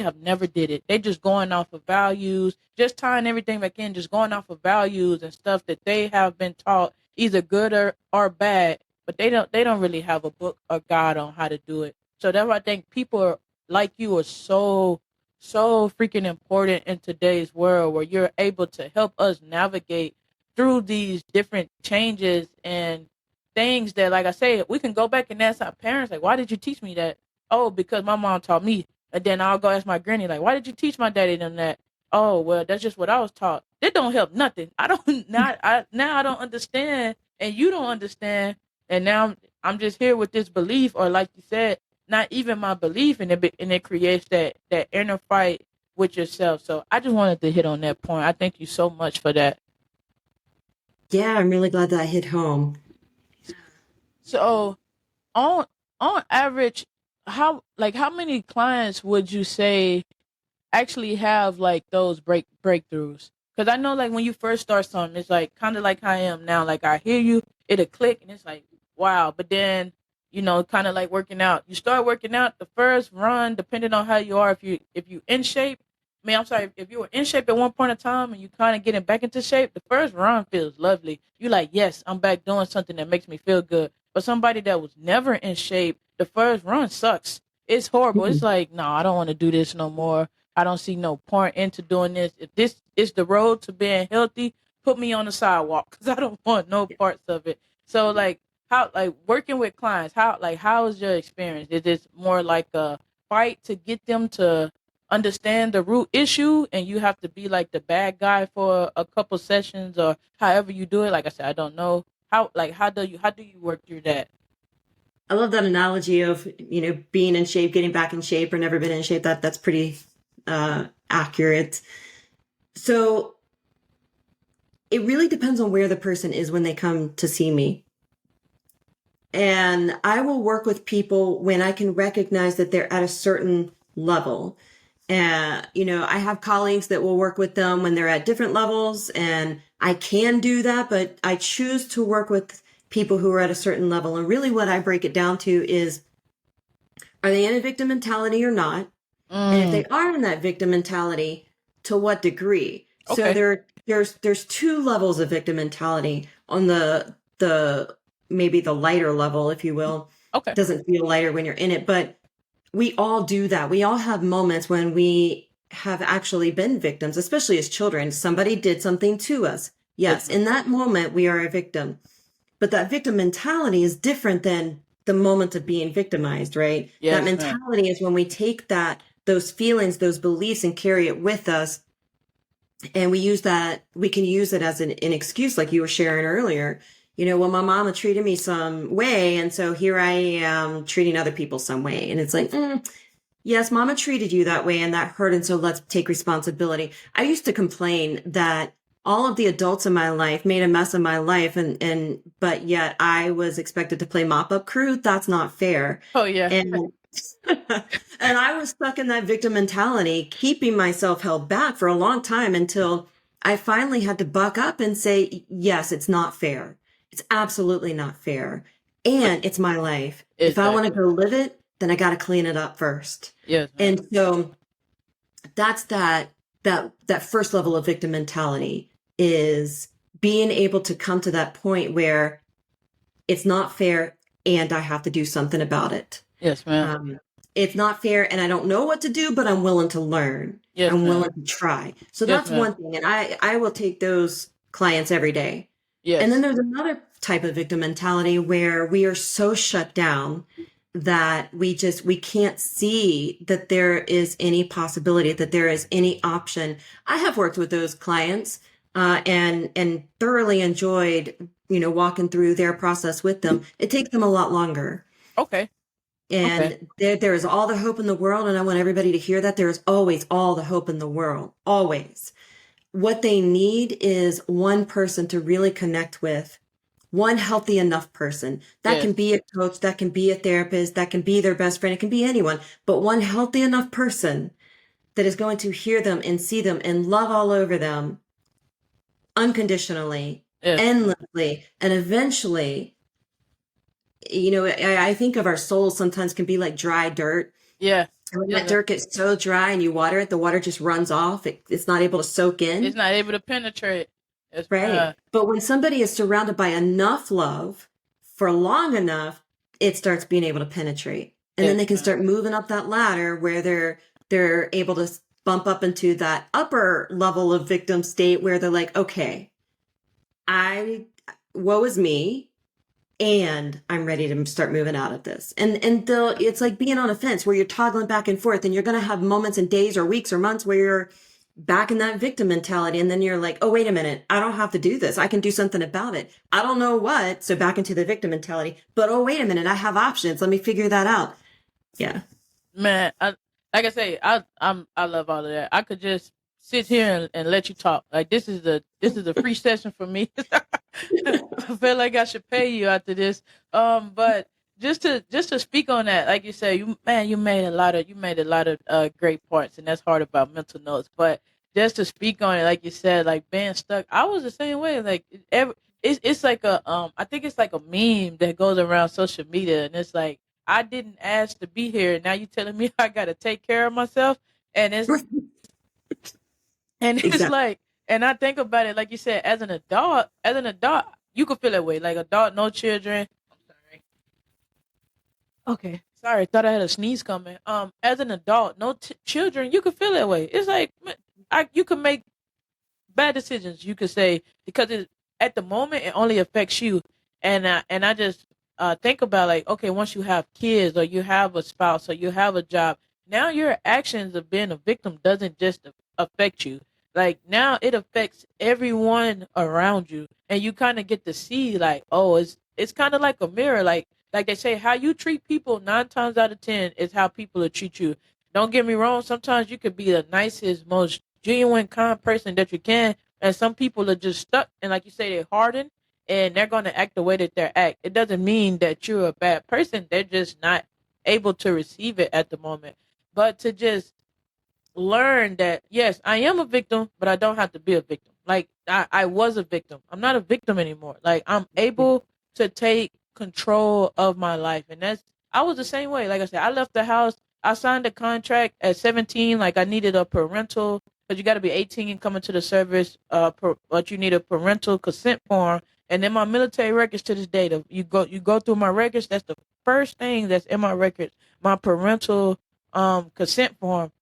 have never did it. They just going off of values, just tying everything back in, just going off of values and stuff that they have been taught, either good or bad, but they don't really have a book or guide on how to do it. So that's why I think people like you are so freaking important in today's world, where you're able to help us navigate through these different changes and things that, like I say, we can go back and ask our parents, like, why did you teach me that? Oh, because my mom taught me. And then I'll go ask my granny, like, why did you teach my daddy them that? Oh, well, that's just what I was taught. That don't help nothing. I don't now I don't understand, and you don't understand, and now I'm just here with this belief, or like you said, not even my belief, and it creates that inner fight with yourself. So I just wanted to hit on that point. I thank you so much for that. Yeah, I'm really glad that I hit home. So on on average, how many clients would you say actually have like those breakthroughs? Because I know, like, when you first start something, it's like kind of like how I am now. Like, I hear you, it'll click, and it's like, wow. But then, kind of like working out. You start working out the first run, depending on how you are. If you in shape, I mean, I'm sorry, if you were in shape at one point in time and you kind of getting back into shape, the first run feels lovely. You like, yes, I'm back doing something that makes me feel good. But somebody that was never in shape, the first run sucks. It's horrible. It's like, no, I don't want to do this no more. I don't see no point into doing this. If this is the road to being healthy, put me on the sidewalk because I don't want no parts of it. So, like, how, like, working with clients, how is your experience? Is it more like a fight to get them to understand the root issue, and you have to be like the bad guy for a couple sessions, or however you do it? Like I said, I don't know how do you work through that? I love that analogy of, being in shape, getting back in shape, or never been in shape. That's pretty accurate. So it really depends on where the person is when they come to see me. And I will work with people when I can recognize that they're at a certain level. And, I have colleagues that will work with them when they're at different levels, and I can do that, but I choose to work with people who are at a certain level. And really what I break it down to is, are they in a victim mentality or not? And if they are in that victim mentality, to what degree? So Okay. there's two levels of victim mentality. On the maybe the lighter level, if you will. Okay. Doesn't feel lighter when you're in it, but we all do that. We all have moments when we have actually been victims, especially as children. Somebody did something to us. Yes, Yes, in that moment, we are a victim. But that victim mentality is different than the moment of being victimized, right? That yes, ma'am. mentality is when we take those feelings, those beliefs, and carry it with us. And we can use it as an excuse, like you were sharing earlier. Well, my mama treated me some way, and so here I am treating other people some way. And it's like, yes, mama treated you that way and that hurt. And so let's take responsibility. I used to complain that all of the adults in my life made a mess of my life, but yet I was expected to play mop up crew. That's not fair. Oh yeah. And, and I was stuck in that victim mentality, keeping myself held back for a long time until I finally had to buck up and say, yes, it's not fair. It's absolutely not fair. But And it's my life. If I want to exactly. go live it, then I got to clean it up first. Yes, ma'am. And so that's that first level of victim mentality, is being able to come to that point where it's not fair and I have to do something about it. Yes, ma'am. It's not fair and I don't know what to do, but I'm willing to learn. Yes, I'm ma'am. willing to try. So Yes, that's ma'am. one thing. And I will take those clients every day. And then Yes. there's another type of victim mentality where we are so shut down that we can't see that there is any possibility, that there is any option. I have worked with those clients and thoroughly enjoyed, walking through their process with them. It takes them a lot longer. Okay. Okay. And there is all the hope in the world. And I want everybody to hear that there is always all the hope in the world, always. What they need is one person to really connect with, one healthy enough person. That can Yes. be a coach, that can be a therapist, that can be their best friend, it can be anyone, but one healthy enough person that is going to hear them and see them and love all over them unconditionally, Yes. endlessly, and eventually, I think of our souls sometimes can be like dry dirt. Yeah. And when Yes, that ma'am. dirt gets so dry and you water it, the water just runs off. It's not able to soak It's in. not able to penetrate. Yes, Right. ma'am. But when somebody is surrounded by enough love for long enough, it starts being able to penetrate. And then Yes, they can ma'am. start moving up that ladder where they're able to bump up into that upper level of victim state where they're like, okay, I woe is me, and I'm ready to start moving out of this. And it's like being on a fence where you're toggling back and forth, and you're going to have moments and days or weeks or months where you're back in that victim mentality. And then you're like, oh, wait a minute. I don't have to do this. I can do something about it. I don't know what. So back into the victim mentality, but oh, wait a minute. I have options. Let me figure that out. Yeah. Man, like I say, I love all of that. I could just sit here and let you talk. Like, this is a free session for me. I feel like I should pay you after this. But just to speak on that, like you said, you made a lot of great points, and that's hard about mental notes. But just to speak on it, like you said, like being stuck. I was the same way. Like it's like a I think it's like a meme that goes around social media, and it's like I didn't ask to be here. Now you telling me I got to take care of myself, and it's Exactly. like, and I think about it, like you said, as an adult, you could feel that way. Like adult, no children. I'm sorry. Okay, sorry, thought I had a sneeze coming. As an adult, no children, you could feel that way. It's like you could make bad decisions. You could say because at the moment it only affects you, and I just think about like okay, once you have kids or you have a spouse or you have a job, now your actions of being a victim doesn't just affect you. Like now it affects everyone around you, and you kind of get to see like oh, it's kind of like a mirror. Like they say, how you treat people 9 times out of 10 is how people will treat you. Don't get me wrong. Sometimes you could be the nicest, most genuine, kind person that you can, and some people are just stuck. And like you say, they're hardened, and they're going to act the way that they act. It doesn't mean that you're a bad person. They're just not able to receive it at the moment. But to just learn that yes, I am a victim, but I don't have to be a victim. Like I was a victim. I'm not a victim anymore. Like I'm able to take control of my life. And that's I was the same way. Like I said, I left the house. I signed a contract at 17. Like I needed a parental because you got to be 18 and come into the service. But you need a parental consent form. And then my military records to this day, you go through my records. That's the first thing that's in my records. My parental consent form,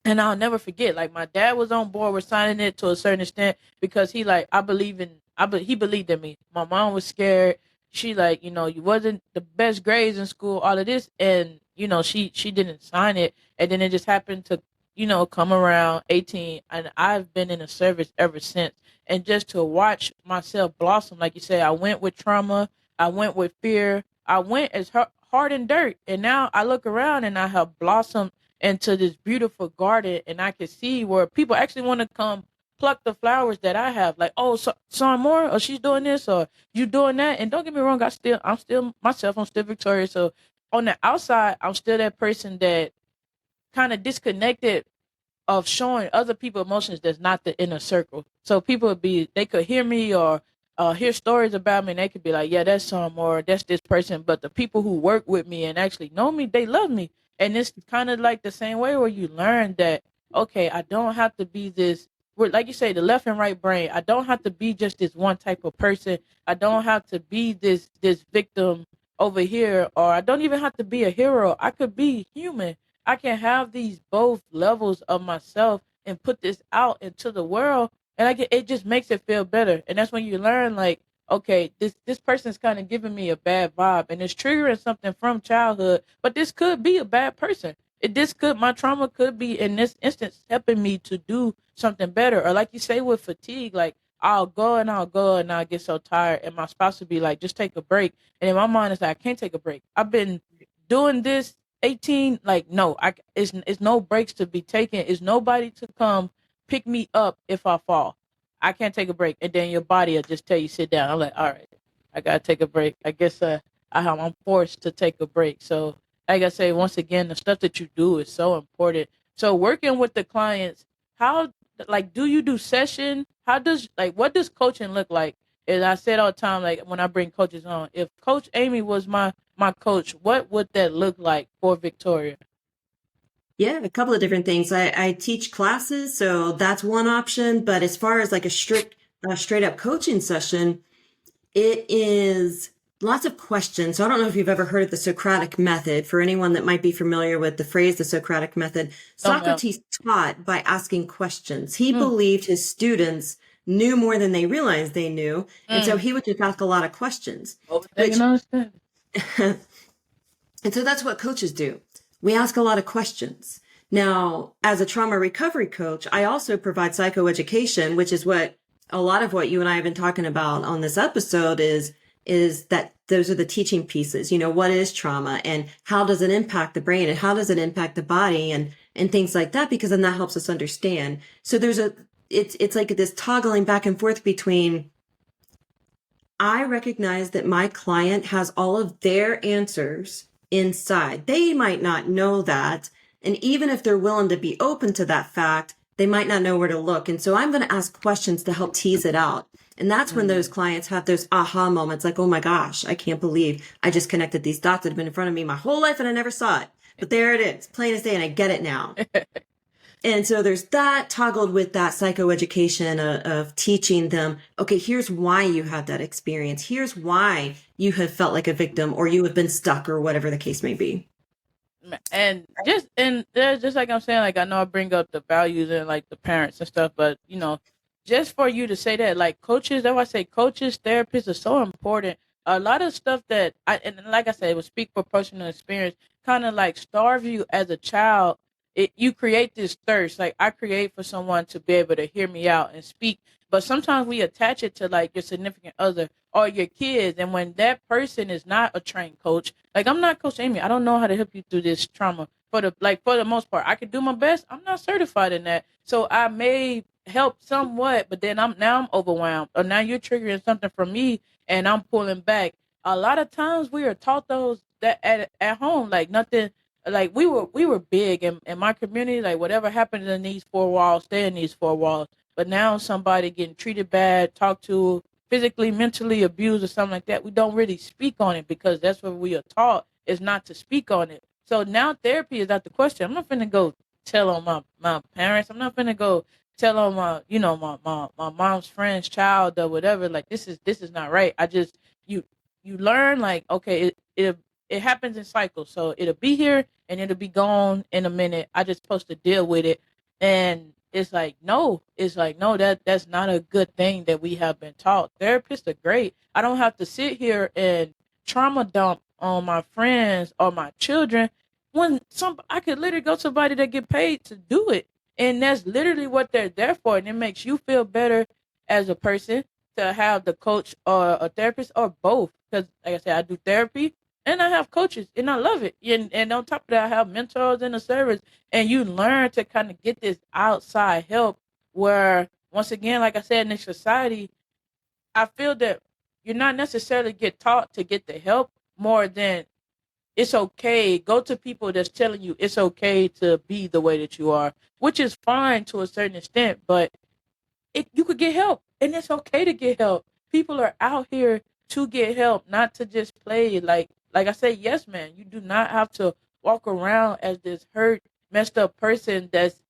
and I'll never forget. Like my dad was on board with signing it to a certain extent because he like he believed in me. My mom was scared. She like you wasn't the best grades in school, all of this, and she didn't sign it, and then it just happened to come around 18, and I've been in the service ever since. And just to watch myself blossom, like you said, I went with trauma, I went with fear, I went as hard and dirt, and now I look around and I have blossomed into this beautiful garden, and I can see where people actually want to come pluck the flowers that I have. Like, oh, so more, or she's doing this, or you doing that. And don't get me wrong, I'm still myself. I'm still Victoria. So on the outside, I'm still that person that kind of disconnected of showing other people emotions that's not the inner circle. So people they could hear me or hear stories about me, and they could be like, yeah, that's some or that's this person. But the people who work with me and actually know me, they love me. And it's kind of like the same way where you learn that, okay, I don't have to be this, like you say, the left and right brain. I don't have to be just this one type of person. I don't have to be this victim over here, or I don't even have to be a hero. I could be human. I can have these both levels of myself and put this out into the world, and it just makes it feel better. And that's when you learn, like, okay, this person's kind of giving me a bad vibe, and it's triggering something from childhood. But this could be a bad person. My trauma could be in this instance helping me to do something better. Or like you say with fatigue, like I'll go and I'll get so tired, and my spouse would be like, just take a break. And in my mind, it's like I can't take a break. I've been doing this 18, like no, it's no breaks to be taken. It's nobody to come pick me up if I fall. I can't take a break, and then your body will just tell you sit down. I'm like, all right, I gotta take a break. I guess I'm forced to take a break. So like I say, once again, the stuff that you do is so important. So working with the clients, how like do you do session? How does like what does coaching look like? And I said all the time, like when I bring coaches on, if Coach Amy was my coach, what would that look like for Victoria? Yeah, a couple of different things. I teach classes, so that's one option. But as far as like a straight up coaching session, it is lots of questions. So I don't know if you've ever heard of the Socratic method. For anyone that might be familiar with the phrase, the Socratic method, Oh no. Socrates taught by asking questions. He Mm, believed his students knew more than they realized they knew. And so mm. he would just ask a lot of questions, Overthinking which, understand. and so that's what coaches do. We ask a lot of questions. Now, as a trauma recovery coach, I also provide psychoeducation, which is what a lot of what you and I have been talking about on this episode is that those are the teaching pieces. You know, what is trauma and how does it impact the brain and how does it impact the body and things like that, because then that helps us understand. So it's like this toggling back and forth between I recognize that my client has all of their answers inside. They might not know that. And even if they're willing to be open to that fact, they might not know where to look. And so I'm going to ask questions to help tease it out. And that's when those Mm. clients have those aha moments like, oh my gosh, I can't believe I just connected these dots that have been in front of me my whole life and I never saw it. But there it is, plain as day, and I get it now. And so there's that toggled with that psychoeducation of teaching them, okay, here's why you had that experience. Here's why you have felt like a victim or you have been stuck or whatever the case may be. And there's just like I'm saying, like I know I bring up the values and like the parents and stuff, but just for you to say that, like coaches, that's why I say coaches, therapists are so important. A lot of stuff that and like I said, it would speak for personal experience, kind of like starve you as a child. You create this thirst, like I create for someone to be able to hear me out and speak. But sometimes we attach it to like your significant other or your kids, and when that person is not a trained coach, like I'm not Coach Amy. I don't know how to help you through this trauma. For the most part, I can do my best. I'm not certified in that, so I may help somewhat. But then I'm overwhelmed, or now you're triggering something from me, and I'm pulling back. A lot of times we are taught those that at home, like nothing. Like we were big in my community. Like whatever happened in these four walls, stay in these four walls. But now somebody getting treated bad, talked to, physically, mentally abused or something like that, we don't really speak on it because that's what we are taught is not to speak on it. So now therapy is out the question. I'm not finna go tell on my parents. I'm not finna go tell on my mom's friend's child or whatever. Like this is not right. I just you learn like okay it happens in cycles. So it'll be here and it'll be gone in a minute. I just supposed to deal with it. And it's like no, that's not a good thing that we have been taught. Therapists are great. I don't have to sit here and trauma dump on my friends or my children when some I could literally go to somebody that get paid to do it. And that's literally what they're there for. And it makes you feel better as a person to have the coach or a therapist or both. Because like I said, I do therapy and I have coaches and I love it. And on top of that, I have mentors in the service, and you learn to kind of get this outside help where once again, like I said, in this society, I feel that you're not necessarily get taught to get the help more than it's okay. Go to people that's telling you it's okay to be the way that you are, which is fine to a certain extent, but you could get help and it's okay to get help. People are out here to get help, not to just play. Like I say, yes, man, you do not have to walk around as this hurt, messed up person that's,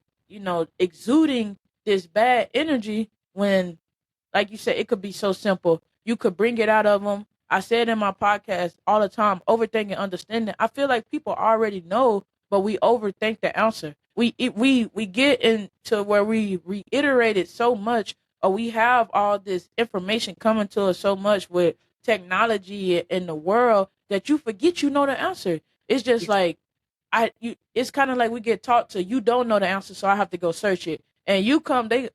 exuding this bad energy when, like you said, it could be so simple. You could bring it out of them. I said in my podcast all the time, overthinking, understanding. I feel like people already know, but we overthink the answer. We get into where we reiterate it so much, or we have all this information coming to us so much with technology in the world that you forget you know the answer. It's just like it's kind of like we get taught to you don't know the answer, so I have to go search it. And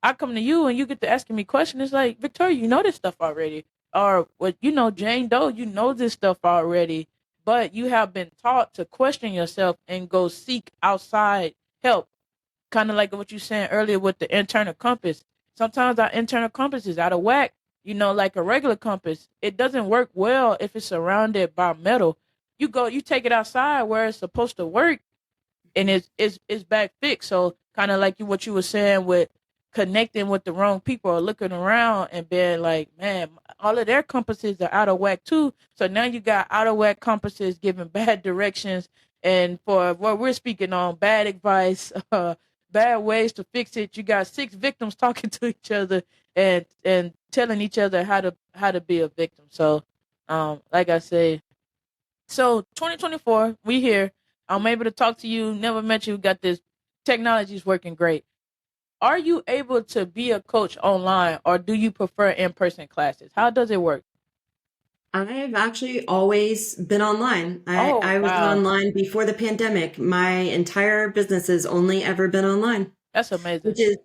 I come to you and you get to asking me questions. It's like, Victoria, you know this stuff already. Or what Jane Doe, you know this stuff already. But you have been taught to question yourself and go seek outside help. Kind of like what you saying earlier with the internal compass. Sometimes our internal compass is out of whack. Like a regular compass, it doesn't work well if it's surrounded by metal. You take it outside where it's supposed to work, and it's back fixed. So kind of like what you were saying with connecting with the wrong people or looking around and being like, man, all of their compasses are out of whack too. So now you got out of whack compasses giving bad directions, and for what we're speaking on, bad advice, bad ways to fix it. You got six victims talking to each other and telling each other how to be a victim. So, like I say, so 2024, we here. I'm able to talk to you. Never met you. Got this. Technology's working great. Are you able to be a coach online, or do you prefer in-person classes? How does it work? I've actually always been online. Oh, I was wow. online before the pandemic. My entire business has only ever been online, That's amazing. which is,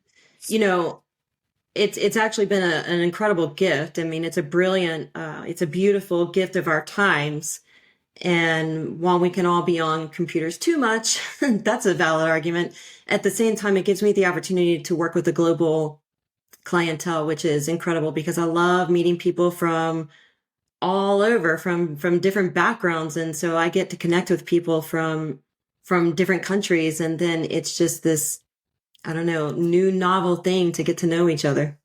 you know, it's actually been an incredible gift. I mean, it's a beautiful gift of our times. And while we can all be on computers too much, that's a valid argument. At the same time, it gives me the opportunity to work with a global clientele, which is incredible because I love meeting people from all over, from different backgrounds. And so I get to connect with people from different countries. And then it's just this I don't know, new novel thing to get to know each other.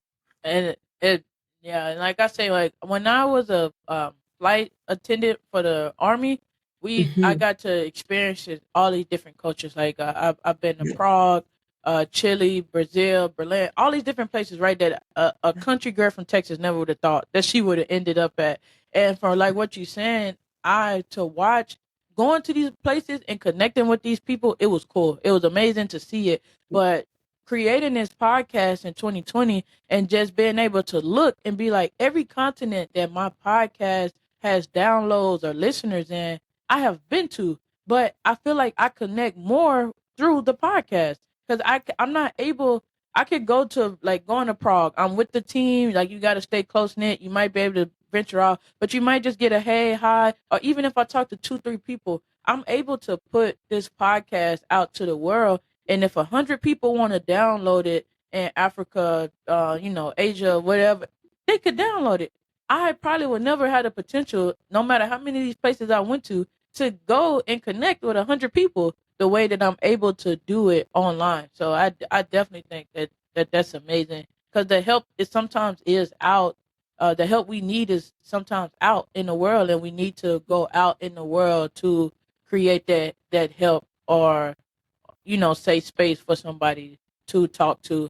And it yeah, and like I say, like when I was a flight attendant for the army, I Hmm. got to experience all these different cultures. Like I've been to Prague, Chile, Brazil, Berlin, all these different places. Right, that a country girl from Texas never would have thought that she would have ended up at. And for like what you saying, I to watch going to these places and connecting with these people, it was cool. It was amazing to see it. But creating this podcast in 2020 and just being able to look and be like, every continent that my podcast has downloads or listeners in, I have been to, but I feel like I connect more through the podcast because I'm not able. I could go to like going to Prague. I'm with the team. Like you got to stay close knit. You might be able to venture off, but you might just get a hey, hi, or even if I talk to 2, 3 people, I'm able to put this podcast out to the world. And if 100 people want to download it in Africa, Asia, whatever, they could download it. I probably would never had the potential, no matter how many of these places I went to go and connect with 100 people the way that I'm able to do it online. So I definitely think that's amazing because the help is sometimes is out. The help we need is sometimes out in the world, and we need to go out in the world to create that help or safe space for somebody to talk to.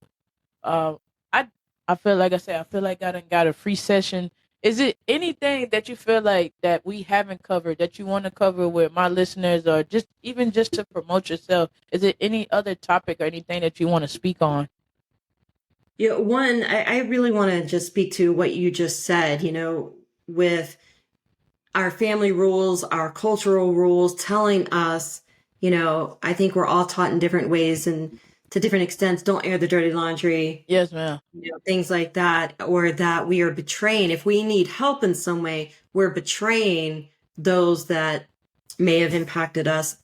Uh, I I feel like I said, I feel like I done got a free session. Is it anything that you feel like that we haven't covered that you want to cover with my listeners, or just even just to promote yourself? Is it any other topic or anything that you want to speak on? Yeah, one, I really want to just speak to what you just said, with our family rules, our cultural rules telling us, I think we're all taught in different ways and to different extents, don't air the dirty laundry, Yes, ma'am. things like that, or that we are betraying. If we need help in some way, we're betraying those that may have impacted us.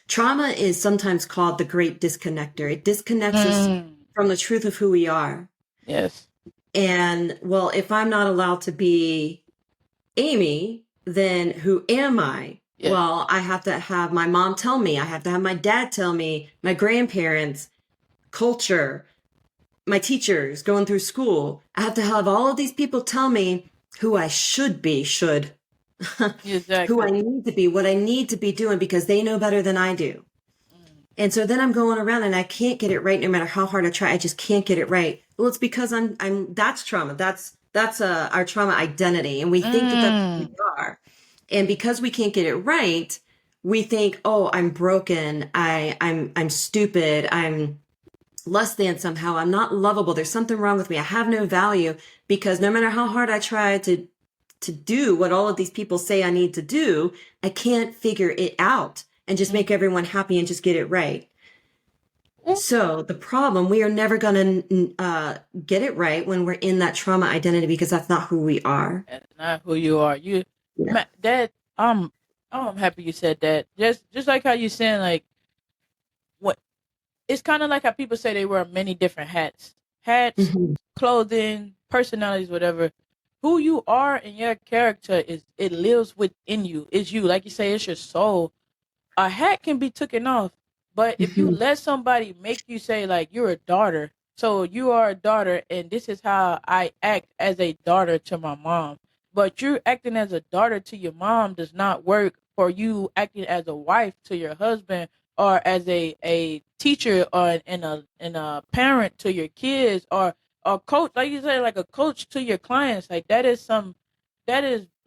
Trauma is sometimes called the great disconnector. It disconnects us Mm, from the truth of who we are. yes. And well, if I'm not allowed to be Amy, then who am I? Yes. Well, I have to have my mom tell me, I have to have my dad tell me, my grandparents, culture, my teachers going through school. I have to have all of these people tell me who I should be, who I Exactly. need to be, what I need to be doing because they know better than I do. Mm, And so then I'm going around and I can't get it right no matter how hard I try. I just can't get it right. Well, it's because that's trauma. That's our trauma identity. And we think that that's who mm, we are. And because we can't get it right, we think, oh, I'm broken. I'm stupid. I'm less than somehow. I'm not lovable. There's something wrong with me. I have no value because no matter how hard I try to do what all of these people say I need to do, I can't figure it out and just mm. make everyone happy and just get it right. Ooh, So the problem, we are never going to get it right when we're in that trauma identity because that's not who we are. that's not who you are. Yeah. That I'm happy you said that. Just like how you saying like what it's kind of like how people say they wear many different hats, Mhm. clothing, personalities, whatever. Who you are and your character is it lives within you. It's you, like you say, it's your soul. A hat can be taken off, but if you Mhm. let somebody make you say like you're a daughter, so you are a daughter, and this is how I act as a daughter to my mom. But you acting as a daughter to your mom does not work for you acting as a wife to your husband or as a teacher or and a parent to your kids or a coach, like you said, like a coach to your clients. Like that is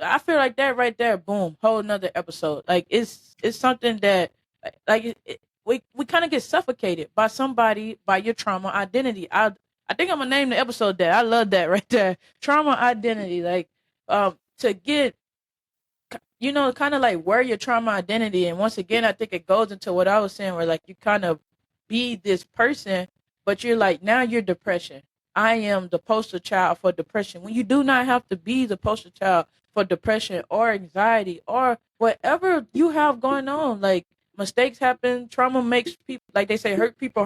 I feel like that right there, boom, whole another episode. Like it's something that we kind of get suffocated by somebody by your trauma identity. I think I'm gonna name the episode that. I love that right there. Trauma identity. Like to get kind of like where your trauma identity. And once again, I think it goes into what I was saying, where like you kind of be this person, but you're like, now you're depression. I am the poster child for depression. When you do not have to be the poster child for depression or anxiety or whatever you have going on. Like mistakes happen, trauma makes people, like they say, hurt people,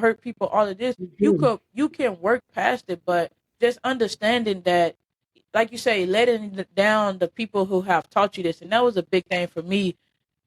all of this. Mhm. You can work past it, but just understanding that, like you say, letting down the people who have taught you this, and that was a big thing for me.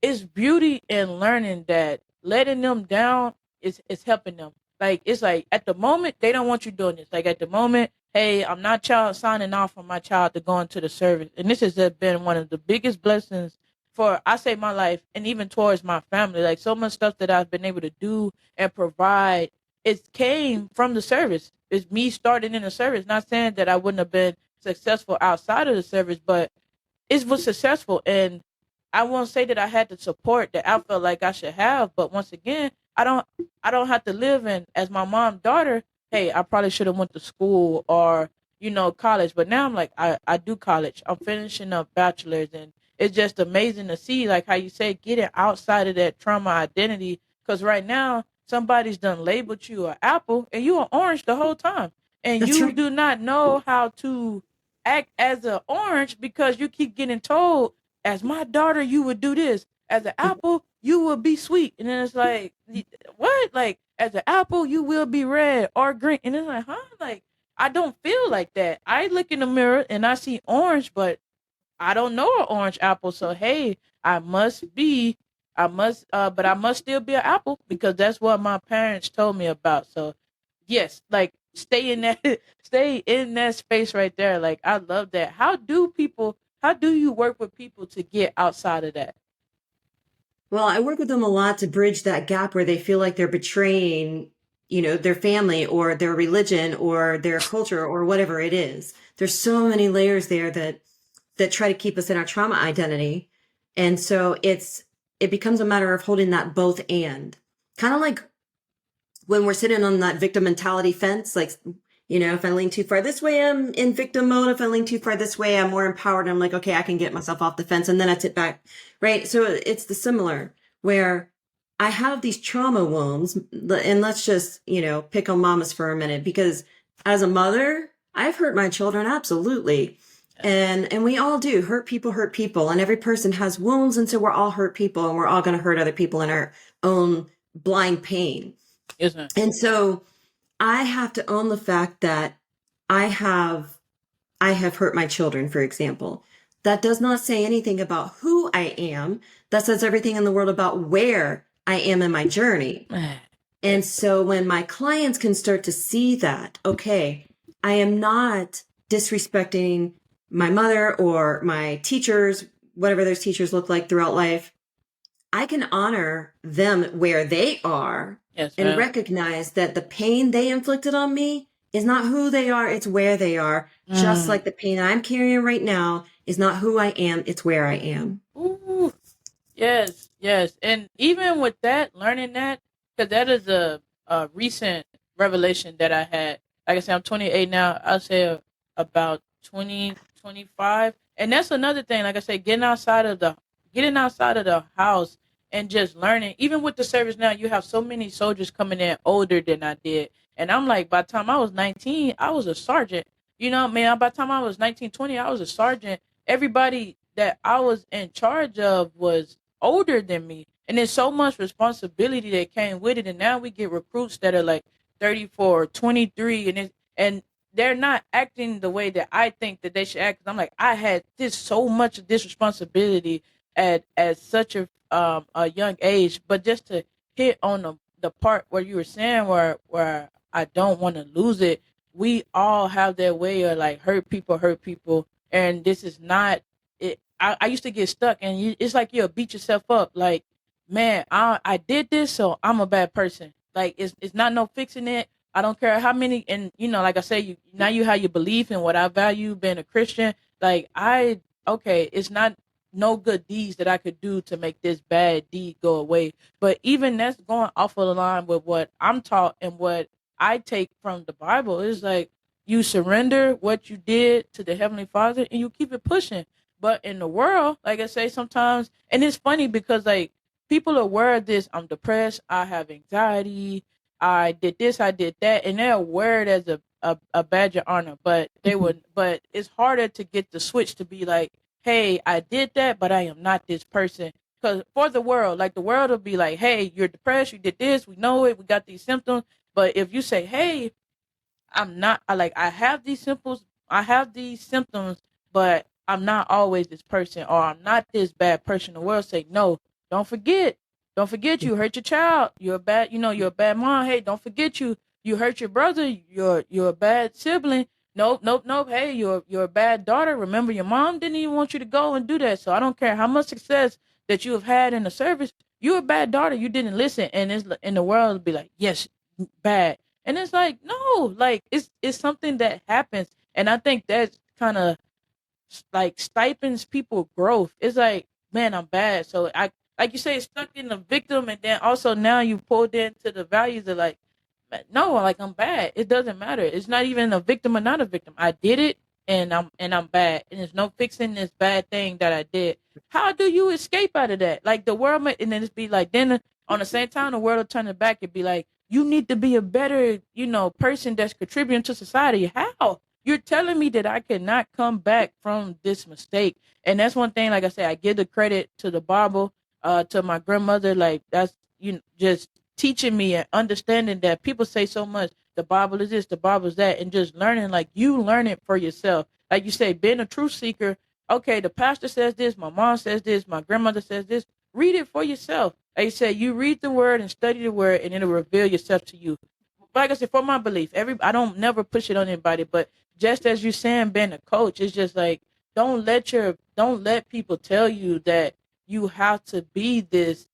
It's beauty in learning that letting them down is helping them. Like, it's like at the moment they don't want you doing this. Like at the moment, hey, I'm not child signing off on my child to go into the service. And this has been one of the biggest blessings for, I say, my life, and even towards my family. Like so much stuff that I've been able to do and provide, it came from the service. It's me starting in the service. Not saying that I wouldn't have been successful outside of the service, but it was successful. And I won't say that I had the support that I felt like I should have, but once again, I don't have to live in, as my mom daughter, hey, I probably should have went to school or, college. But now I'm like, I do college. I'm finishing up bachelor's, and it's just amazing to see, like how you say, getting outside of that trauma identity. Because right now, somebody's done labeled you an apple and you an orange the whole time. And That's you right. do not know how to act as an orange because you keep getting told, as my daughter, you would do this. As an apple, you will be sweet. And then it's like, what? Like, as an apple, you will be red or green. And it's like, huh? Like, I don't feel like that. I look in the mirror and I see orange, but I don't know an orange apple. So, hey, I must be, but I must still be an apple because that's what my parents told me about. So, yes, like stay in that, stay in that space right there. Like, I love that. How do you work with people to get outside of that? Well, I work with them a lot to bridge that gap where they feel like they're betraying, their family or their religion or their culture or whatever it is. There's so many layers there that try to keep us in our trauma identity. And so it becomes a matter of holding that both and. Kind of like when we're sitting on that victim mentality fence, like, if I lean too far this way, I'm in victim mode. If I lean too far this way, I'm more empowered. I'm like, okay, I can get myself off the fence. And then I tip back. Right. So it's the similar where I have these trauma wounds, and let's just, pick on mamas for a minute, because as a mother, I've hurt my children. Absolutely. And we all do. Hurt people. And every person has wounds. And so we're all hurt people, and we're all going to hurt other people in our own blind pain. Isn't And so I have to own the fact that I have I have hurt my children, for example. That does not say anything about who I am. That says everything in the world about where I am in my journey. it? And so when my clients can start to see that, okay, I am not disrespecting my mother or my teachers, whatever those teachers look like throughout life, I can honor them where they are Yes, and ma'am. recognize that the pain they inflicted on me is not who they are, it's where they are. Just Mm. like the pain I'm carrying right now is not who I am, it's where I am. Ooh, yes, yes. And even with that, learning that, because that is a recent revelation that I had. Like I said, I'm 28 now. I'll say about 20, 25. And that's another thing. Like I said, getting outside of the house and just learning. Even with the service now, you have so many soldiers coming in older than I did. And I'm like, by the time I was 19, I was a sergeant. Man, by the time I was 19, 20, I was a sergeant. Everybody that I was in charge of was older than me. And there's so much responsibility that came with it. And now we get recruits that are like 34, 23, and they're not acting the way that I think that they should act. 'Cause I'm like, I had this so much of this responsibility at such a young age. But just to hit on the part where you were saying where I don't want to lose it, we all have that way of like hurt people, and this is not it. I used to get stuck, and it's like you'll beat yourself up. Like, man, I did this, so I'm a bad person. Like, it's not no fixing it. I don't care how many, and like I say, you have your belief in what I value, being a Christian. Like, okay, it's not no good deeds that I could do to make this bad deed go away. But even that's going off of the line with what I'm taught and what I take from the Bible. Is like you surrender what you did to the Heavenly Father and you keep it pushing. But in the world, like I say sometimes, and it's funny because like people are aware of this. I'm depressed. I have anxiety. I did this. I did that, and they're aware it as a badge of honor. But they would. But it's harder to get the switch to be like, hey, I did that, but I am not this person. Because for the world, like the world will be like, hey, you're depressed. You did this. We know it. We got these symptoms. But if you say, hey, I'm not, I have these symptoms, but I'm not always this person, or I'm not this bad person. The world say, no, don't forget. Don't forget you hurt your child. You're a bad, you're a bad mom. Hey, don't forget you hurt your brother. You're a bad sibling. Nope, nope, nope. Hey, you're a bad daughter. Remember, your mom didn't even want you to go and do that. So I don't care how much success that you have had in the service. You're a bad daughter. You didn't listen, and it's in the world it'll be like, yes, bad, and it's like, no, like it's something that happens, and I think that's kind of like stipends people growth. It's like, man, I'm bad. So I, like you say, stuck in the victim, and then also now you pulled into the values of like, no, like I'm bad. It doesn't matter. It's not even a victim or not a victim. I did it, and I'm bad, and there's no fixing this bad thing that I did. How do you escape out of that? Like the world, and then it's be like, then on the same time, the world will turn it back. It'd be like, you need to be a better, person that's contributing to society. How? You're telling me that I cannot come back from this mistake. And that's one thing, like I said, I give the credit to the Bible, to my grandmother. Like that's, just teaching me and understanding that people say so much, the Bible is this, the Bible is that, and just learning, like you learn it for yourself. Like you say, being a truth seeker, okay, the pastor says this, my mom says this, my grandmother says this, read it for yourself. Like you say, you read the word and study the word, and it'll reveal yourself to you. Like I said, for my belief, I don't never push it on anybody, but just as you're saying, being a coach, it's just like, don't let people tell you that you have to be this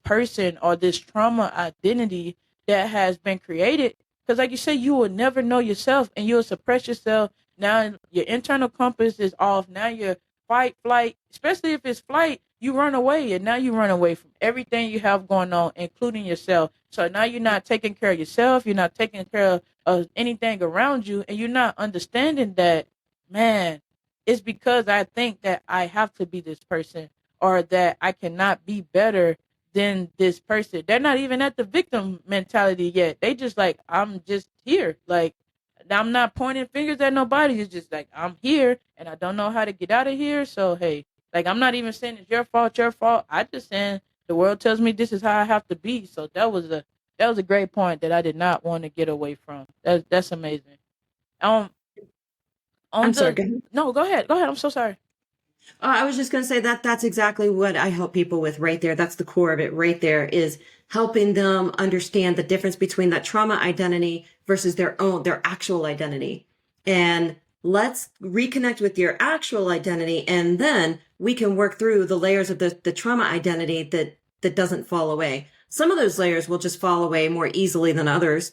person or this trauma identity that has been created. Because like you say, you will never know yourself, and you'll suppress yourself. Now your internal compass is off. Now you're fight, flight, especially if it's flight, you run away, and now you run away from everything you have going on, including yourself. So now you're not taking care of yourself. You're not taking care of anything around you, and you're not understanding that, man, it's because I think that I have to be this person, or that I cannot be better than this person. They're not even at the victim mentality yet. They just like, I'm just here. Like, I'm not pointing fingers at nobody. It's just like, I'm here and I don't know how to get out of here. So hey, like, I'm not even saying it's your fault, your fault. I just saying the world tells me this is how I have to be. So that was a great point that I did not want to get away from. That's amazing. Um, on I'm sorry, the go ahead. No, go ahead, go ahead. I'm so sorry. I was just going to say that that's exactly what I help people with right there. That's the core of it right there, is helping them understand the difference between that trauma identity versus their actual identity. And let's reconnect with your actual identity. And then we can work through the layers of the trauma identity that doesn't fall away. Some of those layers will just fall away more easily than others,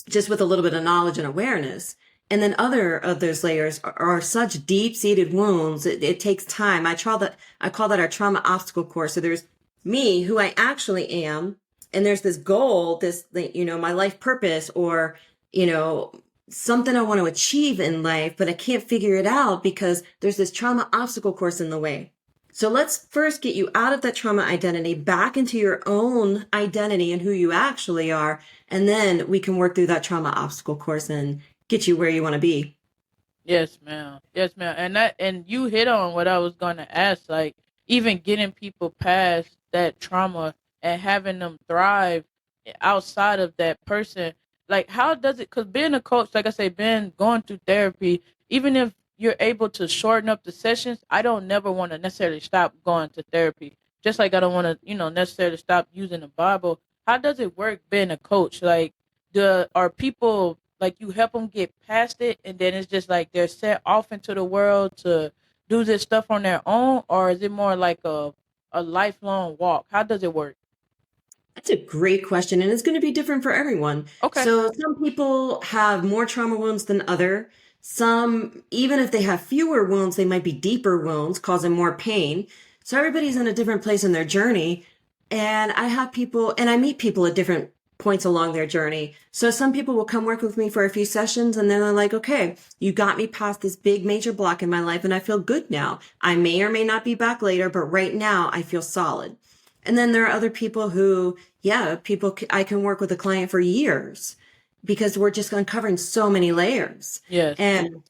just with a little bit of knowledge and awareness. And then other of those layers are such deep-seated wounds. It takes time. I call that our trauma obstacle course. So there's me, who I actually am, and there's this goal, my life purpose, or, something I want to achieve in life, but I can't figure it out because there's this trauma obstacle course in the way. So let's first get you out of that trauma identity, back into your own identity and who you actually are. And then we can work through that trauma obstacle course and get you where you want to be. Yes, ma'am. Yes, ma'am. And you hit on what I was going to ask. Like, even getting people past that trauma and having them thrive outside of that person. Like, how does it? Because being a coach, like I say, been going through therapy, even if you're able to shorten up the sessions, I don't never want to necessarily stop going to therapy. Just like I don't want to, necessarily stop using the Bible. How does it work being a coach? Like, are people like, you help them get past it, and then it's just like they're set off into the world to do this stuff on their own, or is it more like a lifelong walk? How does it work? That's a great question, and it's going to be different for everyone. Okay. So some people have more trauma wounds than other. Some, even if they have fewer wounds, they might be deeper wounds, causing more pain. So everybody's in a different place in their journey. And I meet people at different points along their journey. So some people will come work with me for a few sessions, and then they're like, okay, you got me past this big major block in my life, and I feel good now. I may or may not be back later, but right now I feel solid. And then there are other people who, I can work with a client for years because we're just uncovering so many layers. Yes. And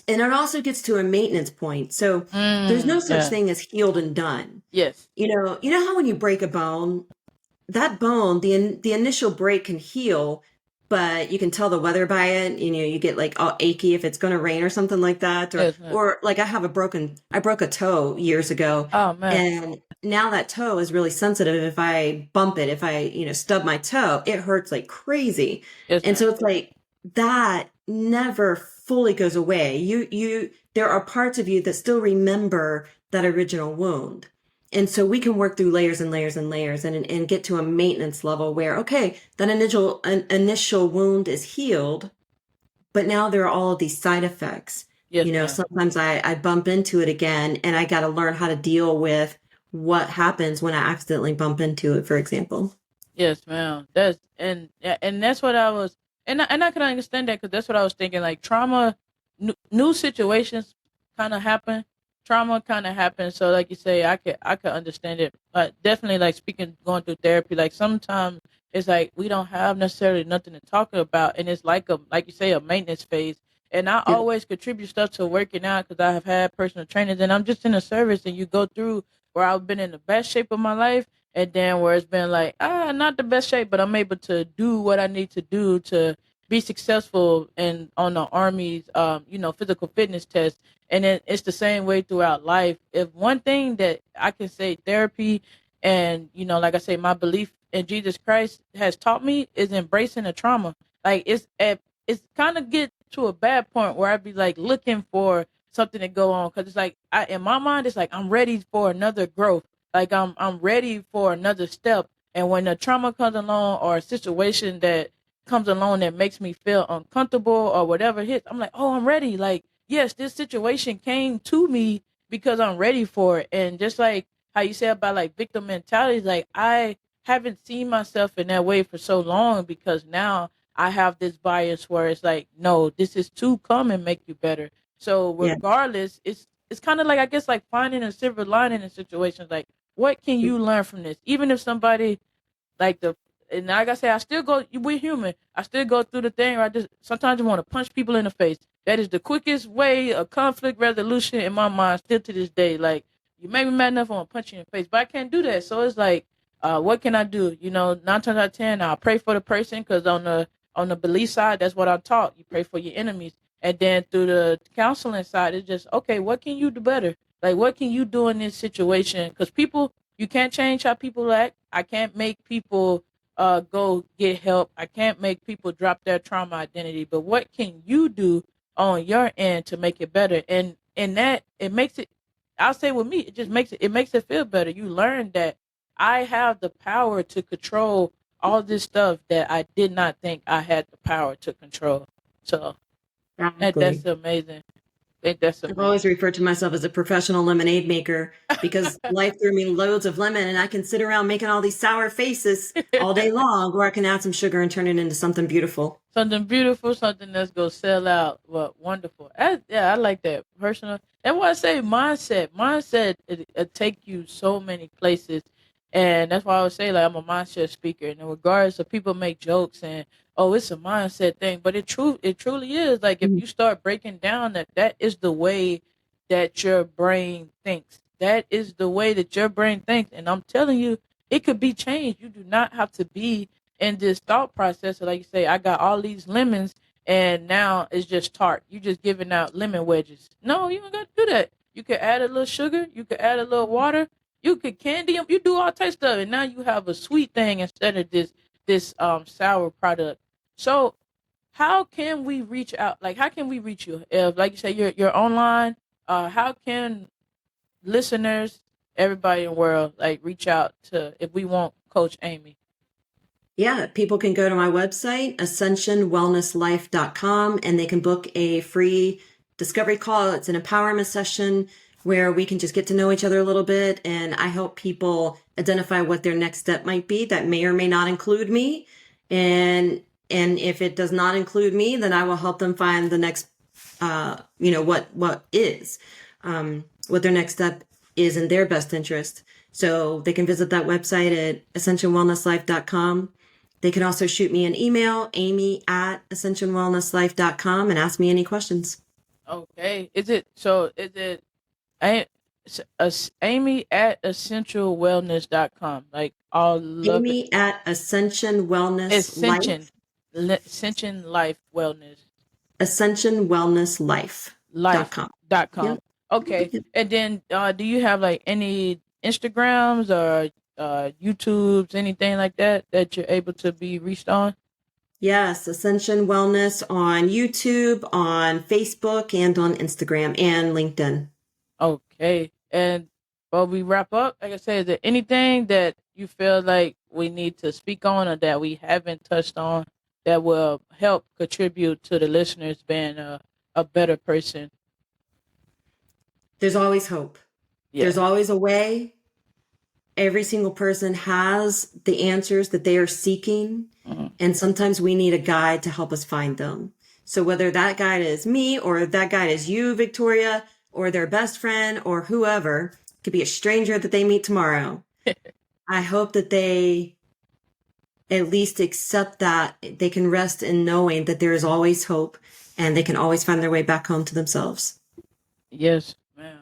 it also gets to a maintenance point. So there's no such Yeah. thing as healed and done. Yes. You know how when you break a bone, that bone, the initial break can heal, but you can tell the weather by it. You get like all achy if it's going to rain or something like that. Yes, ma'am. Or like I broke a toe years ago, Oh man. and now that toe is really sensitive. If I bump it, if I, stub my toe, it hurts like crazy. Yes, And ma'am. so it's like that never fully goes away. There are parts of you that still remember that original wound. And so we can work through layers and layers and layers and get to a maintenance level where, okay, that initial wound is healed, but now there are all of these side effects. Yes, ma'am. Sometimes I bump into it again and I got to learn how to deal with what happens when I accidentally bump into it, for example. Yes, ma'am. And that's what I was, and I can understand that because that's what I was thinking. Like trauma, new situations kind of happen. Trauma kind of happens. So like you say, I could understand it. But definitely, like speaking, going through therapy. Like sometimes it's like we don't have necessarily nothing to talk about, and it's like you say, a maintenance phase. And I Yeah. always contribute stuff to working out because I have had personal trainers, and I'm just in a service, and you go through where I've been in the best shape of my life and then where it's been like not the best shape, but I'm able to do what I need to do to be successful and on the army's physical fitness test. And then it's the same way throughout life. If one thing that I can say therapy and like I say, my belief in Jesus Christ has taught me is embracing the trauma. Like it's kind of get to a bad point where I'd be like looking for something to go on because it's like in my mind it's like I'm ready for another growth, like I'm ready for another step. And when a trauma comes along or a situation that comes along that makes me feel uncomfortable or whatever hits, I'm like, oh, I'm ready. Like, yes, this situation came to me because I'm ready for it. And just like how you said about like victim mentality, like I haven't seen myself in that way for so long because now I have this bias where it's like, no, this is to come and make you better. So Yeah. regardless, it's kind of like I guess like finding a silver lining in situations. Like, what can you learn from this? Even if somebody like the and like I say, I still go. We're human. I still go through the thing. Where I just sometimes I want to punch people in the face. That is the quickest way of conflict resolution in my mind. Still to this day, like you make me mad enough, I want to punch you in the face, but I can't do that. So it's like, what can I do? 9 times out of 10, I'll pray for the person because on the belief side, that's what I'm taught. You pray for your enemies, and then through the counseling side, it's just okay. What can you do better? Like, what can you do in this situation? Because people, you can't change how people act. I can't make people go get help. I can't make people drop their trauma identity. But what can you do on your end to make it better? And that it makes it. I'll say with me, it just makes it feel better. You learn that I have the power to control all this stuff that I did not think I had the power to control. So that's Exactly. amazing. I think that's I've amazing. always referred to myself as a professional lemonade maker because life threw me loads of lemon and I can sit around making all these sour faces all day long, or I can add some sugar and turn it into something beautiful. Something beautiful, something that's gonna sell out. Well, wonderful. Yeah, I like that personal. That's why I say mindset. Mindset it take you so many places, and that's why I would say like I'm a mindset speaker. And in regards to people make jokes and oh, it's a mindset thing, but it truly is. Like if Mhm. you start breaking down that is the way that your brain thinks. That is the way that your brain thinks, and I'm telling you, it could be changed. You do not have to be in this thought process. So like you say, I got all these lemons and now it's just tart. You just giving out lemon wedges. No, you don't got to do that. You could add a little sugar. You could add a little water. You could candy them. You do all types of stuff, and now you have a sweet thing instead of this sour product. So how can we reach out? Like how can we reach you? If like you say you're online, how can listeners, everybody in the world, like reach out to if we want Coach Amy? Yeah, people can go to my website, ascensionwellnesslife.com, and they can book a free discovery call. It's an empowerment session where we can just get to know each other a little bit. And I help people identify what their next step might be that may or may not include me. And if it does not include me, then I will help them find the next, what their next step is in their best interest. So they can visit that website at ascensionwellnesslife.com. They can also shoot me an email, amy@ascensionwellnesslife.com, and ask me any questions. Okay. Is it A- Amy at essentialwellness.com? Like all love it. Amy at Ascension. Ascension Life Wellness ascensionwellnesslife.com. Life.com. Yep. Okay. And then do you have like any? Instagrams or YouTubes, anything like that that you're able to be reached on? Yes, Ascension Wellness on YouTube, on Facebook, and on Instagram and LinkedIn. Okay. And while we wrap up, like I said, is there anything that you feel like we need to speak on or that we haven't touched on that will help contribute to the listeners being a better person? There's always hope. Yeah. There's always a way. Every single person has the answers that they are seeking. Mhm. And sometimes we need a guide to help us find them. So whether that guide is me or that guide is you, Victoria, or their best friend or whoever, it could be a stranger that they meet tomorrow. I hope that they at least accept that they can rest in knowing that there is always hope and they can always find their way back home to themselves. Yes, ma'am.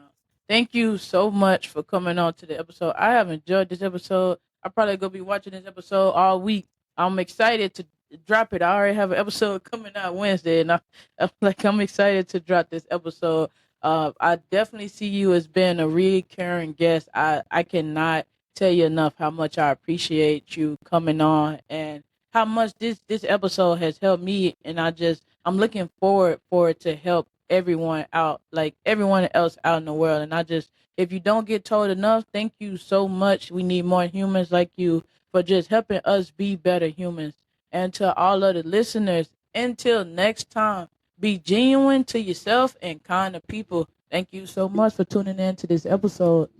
Thank you so much for coming on to the episode. I have enjoyed this episode. I'm probably gonna be watching this episode all week. I'm excited to drop it. I already have an episode coming out Wednesday, and I'm excited to drop this episode. I definitely see you as being a recurring guest. I cannot tell you enough how much I appreciate you coming on and how much this episode has helped me. And I'm looking forward for it to help everyone out, like everyone else out in the world. And if you don't get told enough, thank you so much. We need more humans like you for just helping us be better humans. And to all of the listeners, until next time, be genuine to yourself and kind to people. Thank you so much for tuning in to this episode.